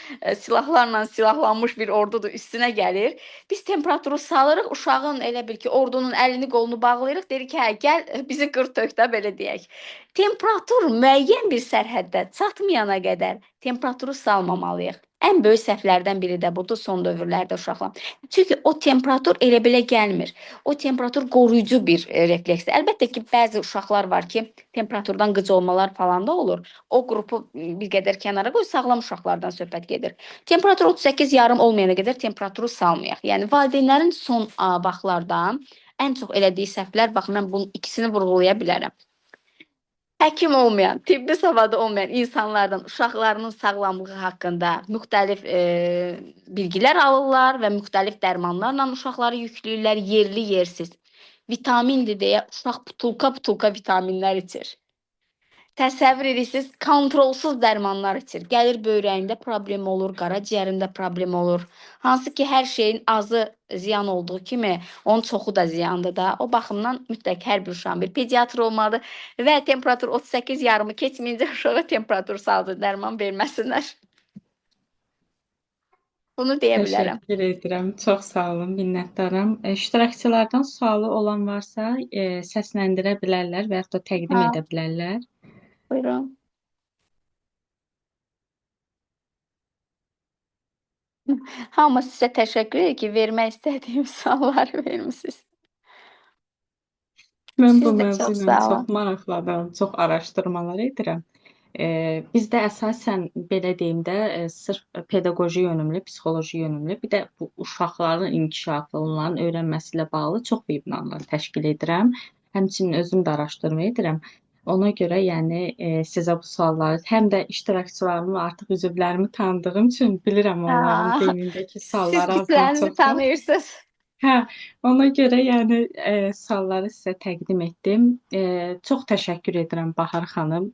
silahlarla silahlanmış bir ordudur üstünə gəlir. Biz temperaturu salırıq, uşağın elə bil ki, ordunun əlini qolunu bağlayırıq, deyirik ki, hə, gəl bizi qır tök də belə deyək. Temperatur müəyyən bir sərhəddə çatmayana qədər temperaturu salmamalıyıq. Ən böyük səhvlərdən biri də budur son dövrlərdə uşaqlar. Çünki o temperatur elə belə gəlmir. O temperatur qoruyucu bir refleksdir. Əlbəttə ki, bəzi uşaqlar var ki, temperaturdan qıc olmalar falan da olur. O qrupu bir qədər kənara qoy, sağlam uşaqlardan söhbət gedir. Temperatur 38 yarım olmayana qədər temperaturu salmayaq. Yəni valideynlərin son vaxtlarda ən çox elədiyi səhvlər, bax mən bunun ikisini vurğulaya bilərəm. Həkim olmayan, tibbi savadı olmayan insanlardan uşaqlarının sağlamlığı haqqında müxtəlif bilgilər alırlar və müxtəlif dərmanlarla uşaqları yükləyirlər, yerli, yersiz. Vitamindir deyə uşaq butulka vitaminlər içir. Təsəvvür edirsiniz, kontrolsuz dərmanlar içir. Gəlir böyrəyində problem olur, qaraciyərində problem olur. Hansı ki, hər şeyin azı ziyan olduğu kimi, onun çoxu da ziyandır da. O baxımdan mütləq hər bir uşağın bir pediatr olmalıdır və temperatur 38 yarımı keçməyincə uşağa temperatur saldı dərman verməsinlər. Bunu deyə bilərəm. Təşəkkür edirəm. Çox sağ olun, minnətdaram. İştirakçılardan sualı olan varsa səsləndirə bilərlər və yaxud da təqdim Ha, edə bilərlər. buyurun. Hamı sizə təşəkkür edir ki, vermək istədiyim sualları vermisiniz. Mən bu Siz də mövzu çox ilə sağ çox olun. maraqlanıram, çox araşdırmalar edirəm. Bizdə əsasən belə deyim də, sırf pedaqoji yönümlü, psixoloji yönümlü, bir də bu uşaqların inkişafı, onların öyrənməsi ilə bağlı çox webinarlar təşkil edirəm. Həmçinin özüm də araşdırma edirəm. Ona görə yəni sizə bu sualları, həm də iştirakçılarımı, artıq üzvlərimi tanıdığım üçün bilirəm onların Ha, beynindəki siz sualları azdan bizlərinizi çoxdan. tanıyırsınız. Hə, ona görə yəni sualları sizə təqdim etdim. Çox təşəkkür edirəm Bahar xanım.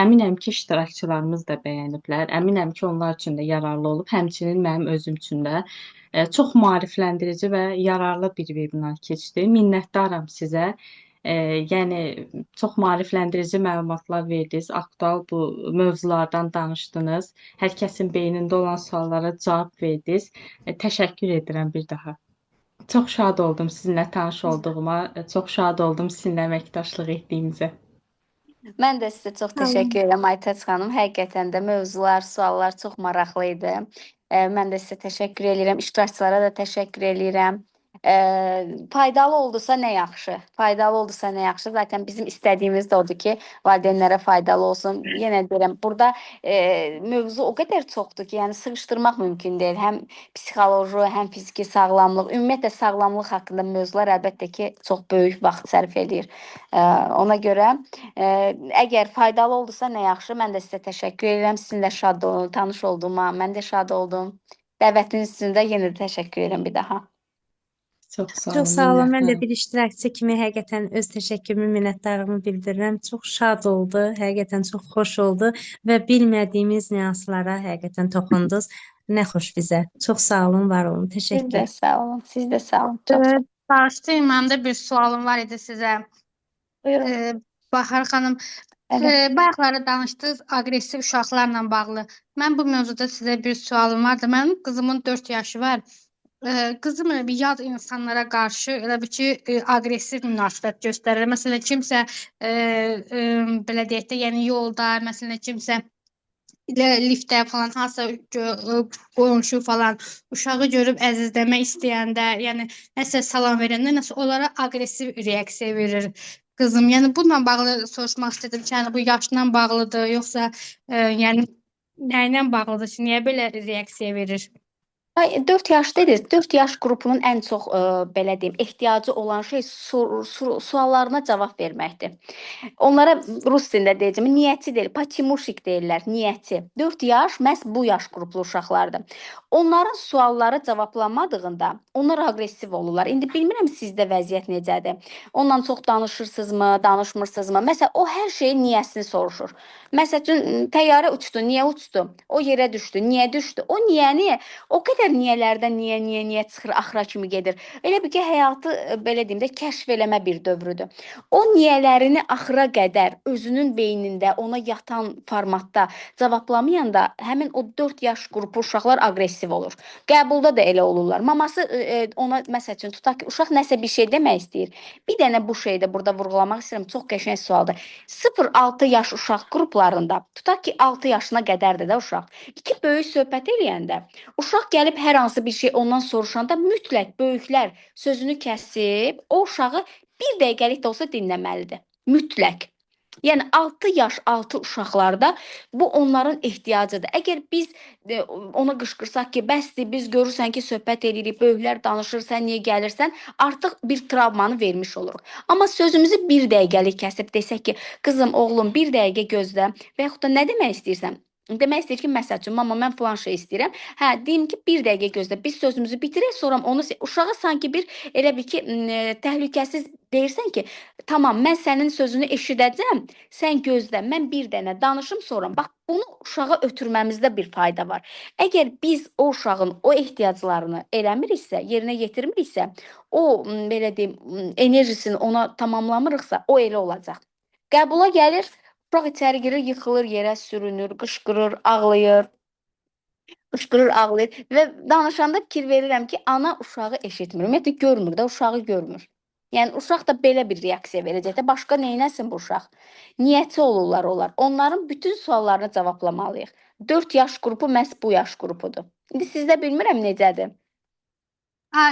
Əminəm ki, iştirakçılarımız da bəyəniblər. Əminəm ki, onlar üçün də yararlı olub. Həmçinin mənim özüm üçün də çox maarifləndirici və yararlı bir webinar keçdi. Minnətdaram sizə. Yəni çox maarifləndirici məlumatlar verdiniz. Aktual bu mövzulardan danışdınız. Hər kəsin beynində olan suallara cavab verdiniz. Təşəkkür edirəm bir daha. Çox şad oldum sizinlə tanış olduğuma, çox şad oldum sizinlə əməkdaşlıq etdiyimizə. Mən də sizə çox Sağ olun. təşəkkür edirəm Aytaç xanım. Həqiqətən də mövzular, suallar çox maraqlı idi. Mən də sizə təşəkkür edirəm. İştirakçılara da təşəkkür edirəm. Faydalı oldusa nə yaxşı. Faydalı oldusa nə yaxşı. Zaten bizim istədiyimiz də odur ki, valideynlərə faydalı olsun. Yenə deyirəm, burada mövzu o qədər çoxdur ki, yəni sığışdırmaq mümkün deyil. Həm psixoloji, həm fiziki sağlamlıq, ümumiyyətlə sağlamlıq haqqında mövzular əlbəttə ki, çox böyük vaxt sərf edir. Ona görə əgər faydalı oldusa nə yaxşı. Mən də sizə təşəkkür edirəm. Sizinlə tanış olduğuma mən də şad oldum. Dəvətiniz üçün də yenə də təşəkkür edirəm bir daha. Çox sağ Çox olun, sağ olun. Mən də minnətdaram. bir iştirakçı kimi həqiqətən öz təşəkkürümü, minnətdarlığımı bildirirəm. Çox şad oldu, həqiqətən çox xoş oldu və bilmədiyimiz nüanslara həqiqətən toxundunuz. Nə xoş bizə. Çox sağ olun, var olun. Siz də Təşəkkür. sağ olun. Siz də sağ olun. Çox sağ olun. Bağışlayın, mənim də bir sualım var idi sizə. Buyurun. Bahar xanım, Evet. bayaqları danışdınız aqressiv uşaqlarla bağlı. Mən bu mövzuda sizə bir sualım vardı. Mənim qızımın 4 yaşı var. Qızım elə bir yad insanlara qarşı elə bir ki, aqressiv münasibət göstərir. Məsələn, kimsə belə deyək də, yəni yolda, məsələn, kimsə liftdə falan hansısa qonşu falan uşağı görüb əzizləmək istəyəndə, yəni nəsə salam verəndə, nəsə onlara aqressiv reaksiya verir qızım. Yəni bununla bağlı soruşmaq istədim ki, yəni bu yaşla bağlıdır, yoxsa yəni nə ilə bağlıdır ki, niyə belə reaksiya verir? 4 yaş dediniz. 4 yaş qrupunun ən çox belə deyim, ehtiyacı olan şey suallarına cavab verməkdir. Onlara rus dilində deyəcəm, niyyəti deyil, paçimuşik deyirlər, niyyəti. 4 yaş məhz bu yaş qruplu uşaqlardır. Onların sualları cavablanmadığında onlar aqressiv olurlar. İndi bilmirəm sizdə vəziyyət necədir. Onunla çox danışırsınızmı, danışmırsınızmı? Məsələn, o hər şeyin niyyəsini soruşur. Məsələn, təyyarə uçdu, niyə uçdu? O yerə düşdü, niyə düşdü? O niyəni o qədər qədər niyələrdən niyə çıxır, axıra kimi gedir. Elə bil ki, həyatı belə deyim də kəşf eləmə bir dövrüdür. O niyələrini axıra qədər özünün beynində ona yatan formatda cavablamayanda həmin o 4 yaş qrupu uşaqlar aqressiv olur. Qəbulda da elə olurlar. Maması ona məsəl üçün tutaq ki, uşaq nəsə bir şey demək istəyir. Bir dənə bu şeydə burada vurğulamaq istəyirəm. Çox qəşəng sualdır. 0-6 yaş uşaq qruplarında, tutaq ki, 6 yaşına qədərdir də uşaq. İki böyük söhbət eləyəndə, uşaq gəlib hər hansı bir şey ondan soruşanda mütləq böyüklər sözünü kəsib o uşağı bir dəqiqəlik də olsa dinləməlidir. Mütləq. Yəni 6 yaş altı uşaqlarda bu onların ehtiyacıdır. Əgər biz ona qışqırsaq ki, bəsdir, biz görürsən ki, söhbət edirik, böyüklər danışır, sən niyə gəlirsən? Artıq bir travmanı vermiş oluruq. Amma sözümüzü bir dəqiqəlik kəsib desək ki, qızım, oğlum, bir dəqiqə gözlə və yaxud da nə demək istəyirsən? Demək istəyir ki, məsəl üçün, mama, mən filan şey istəyirəm. Hə, deyim ki, bir dəqiqə gözlə, biz sözümüzü bitirək, sonra onu uşağa sanki bir elə bir ki, təhlükəsiz deyirsən ki, tamam, mən sənin sözünü eşidəcəm, sən gözlə, mən bir dənə danışım sonra. Bax, bunu uşağa ötürməmizdə bir fayda var. Əgər biz o uşağın o ehtiyaclarını eləmiriksə, yerinə yetirmiriksə, o belə deyim, enerjisini ona tamamlamırıqsa, o elə olacaq. Qəbula gəlir, uşaq içəri girir, yıxılır yerə, sürünür, qışqırır, ağlayır. Qışqırır, ağlayır və danışanda fikir verirəm ki, ana uşağı eşitmir. Ümumiyyətlə görmür də, uşağı görmür. Yəni uşaq da belə bir reaksiya verəcək də, başqa neynəsin bu uşaq? Niyyəti olurlar onlar. Onların bütün suallarını cavablamalıyıq. 4 yaş qrupu məhz bu yaş qrupudur. İndi sizdə bilmirəm necədir.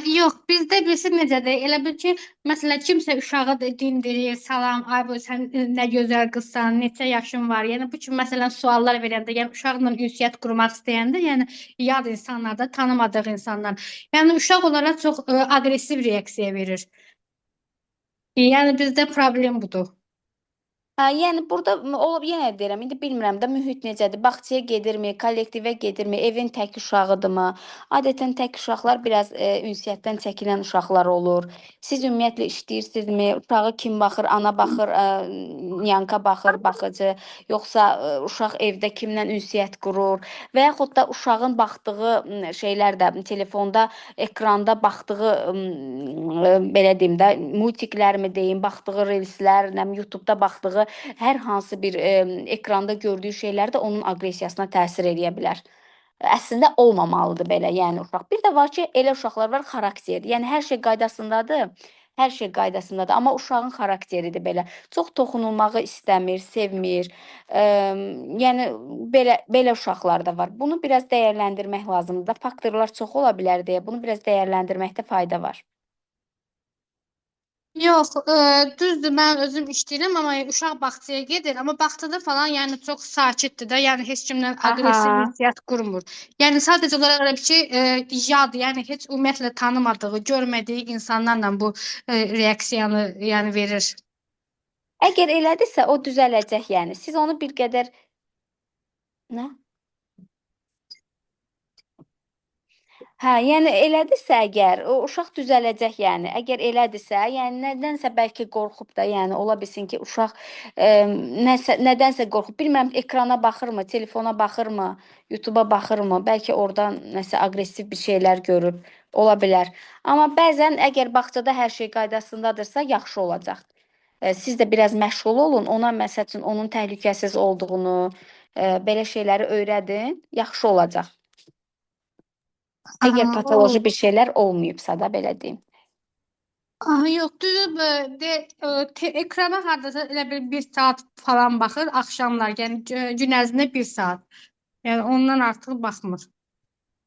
Yox, bizdə birisi necədir? Elə bil ki, məsələn, kimsə uşağı dindirir, salam, ay bu sən nə gözəl qızsan, neçə yaşın var? Yəni bu kimi məsələn suallar verəndə, yəni uşaqla ünsiyyət qurmaq istəyəndə, yəni yad insanlar da, tanımadığı insanlar. Yəni uşaq onlara çox aqressiv reaksiya verir. Yəni bizdə problem budur. Hə, yəni burada olub yenə deyirəm, indi bilmirəm də mühit necədir. Bağçaya gedirmi, kollektivə gedirmi, evin tək uşağıdırmı? Adətən tək uşaqlar biraz ünsiyyətdən çəkinən uşaqlar olur. Siz ümumiyyətlə işləyirsinizmi? Uşağı kim baxır? Ana baxır, nyanka baxır, baxıcı, yoxsa uşaq evdə kimlə ünsiyyət qurur? Və yaxud da uşağın baxdığı şeylər də telefonda, ekranda baxdığı belə deyim də, multiklərmi deyim, baxdığı reelslər, nə YouTube-da baxdığı hər hansı bir ekranda gördüyü şeylər də onun aqressiyasına təsir edə bilər. Əslində olmamalıdır belə, yəni uşaq. Bir də var ki, elə uşaqlar var, xarakterdir. Yəni hər şey qaydasındadır. Hər şey qaydasındadır, amma uşağın xarakteridir belə. Çox toxunulmağı istəmir, sevmir. Yəni belə uşaqlar da var. Bunu biraz dəyərləndirmək lazımdır. Faktorlar çox ola bilər deyə bunu biraz dəyərləndirməkdə fayda var. Yox, düzdür, mən özüm işləyirəm, amma uşaq bağçaya gedir, amma bağçada falan yəni çox sakitdir də, yəni heç kimlə aqressiv ünsiyyət qurmur. Yəni sadəcə olaraq elə bir ki, yad, yəni heç ümumiyyətlə tanımadığı, görmədiyi insanlarla bu reaksiyanı yəni verir. Əgər elədirsə, o düzələcək yəni. Siz onu bir qədər nə? Hə, yəni elədirsə əgər, o uşaq düzələcək yəni. Əgər elədirsə, yəni nədənsə bəlkə qorxub da, yəni ola bilsin ki, uşaq nədənsə qorxub. Bilmirəm, ekrana baxırmı, telefona baxırmı, YouTube-a baxırmı? Bəlkə oradan nəsə aqressiv bir şeylər görüb, ola bilər. Amma bəzən əgər bağçada hər şey qaydasındadırsa, yaxşı olacaq. Siz də biraz məşğul olun, ona məsəl üçün onun təhlükəsiz olduğunu, belə şeyləri öyrədin, yaxşı olacaq. Əgər patoloji bir şeylər olmayıbsa da, belə deyim. Yox, düzü ekrana hardasa elə bir saat falan baxır axşamlar, yəni gün ərzində 1 saat. Yəni ondan artıq baxmır.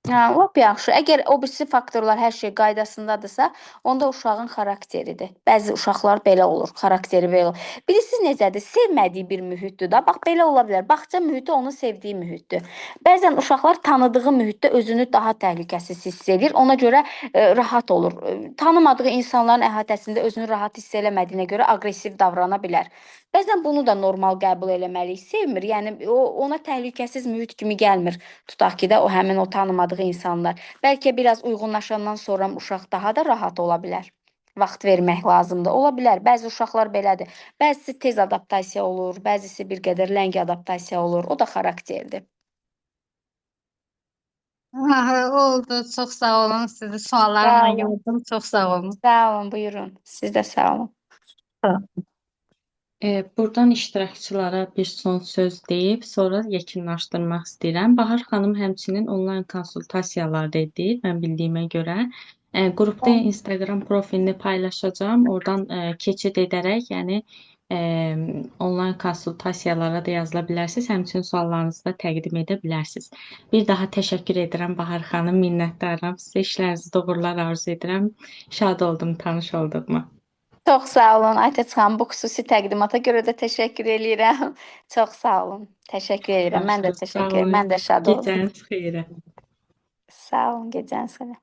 Hə, lap yaxşı. Əgər o birisi faktorlar hər şey qaydasındadırsa, onda uşağın xarakteridir. Bəzi uşaqlar belə olur, xarakteri belə olur. Bilirsiniz necədir? Sevmədiyi bir mühitdir da. Bax, belə ola bilər. Bağça mühiti onun sevdiyi mühitdir. Bəzən uşaqlar tanıdığı mühitdə özünü daha təhlükəsiz hiss edir. Ona görə rahat olur. Tanımadığı insanların əhatəsində özünü rahat hiss eləmədiyinə görə aqressiv davrana bilər. Bəzən bunu da normal qəbul eləməliyik. Sevmir, yəni ona təhlükəsiz mühit kimi gəlmir. Tutaq ki də o həmin o tanımadığı insanlar. Bəlkə biraz uyğunlaşandan sonra uşaq daha da rahat ola bilər. Vaxt vermək lazımdır. Ola bilər. Bəzi uşaqlar belədir. Bəzisi tez adaptasiya olur, bəzisi bir qədər ləng adaptasiya olur. O da xarakterdir. Oldu. Çox sağ olun. Sizi Sağ suallarımla olun. yardım. Çox sağ olun. Sağ olun, buyurun. Siz də sağ olun. Buradan iştirakçılara bir son söz deyib, sonra yekunlaşdırmaq istəyirəm. Bahar xanım həmçinin onlayn konsultasiyalar da edir, mən bildiyimə görə. Qrupda Instagram profilini paylaşacağam. Oradan keçid edərək, yəni onlayn konsultasiyalara da yazıla bilərsiniz. Həmçinin suallarınızı da təqdim edə bilərsiniz. Bir daha təşəkkür edirəm Bahar xanım, minnətdaram. Sizə işlərinizi uğurlar arzu edirəm. Şad oldum tanış olduğuma. Çox sağ olun Aytəç xanım. Bu xüsusi təqdimata görə də təşəkkür edirəm. Çox sağ olun. Təşəkkür edirəm. Mən də Sağ təşəkkür edirəm. olun. Mən də şad oldum. Gecəniz xeyrə. Sağ olun. Gecəniz xeyrə.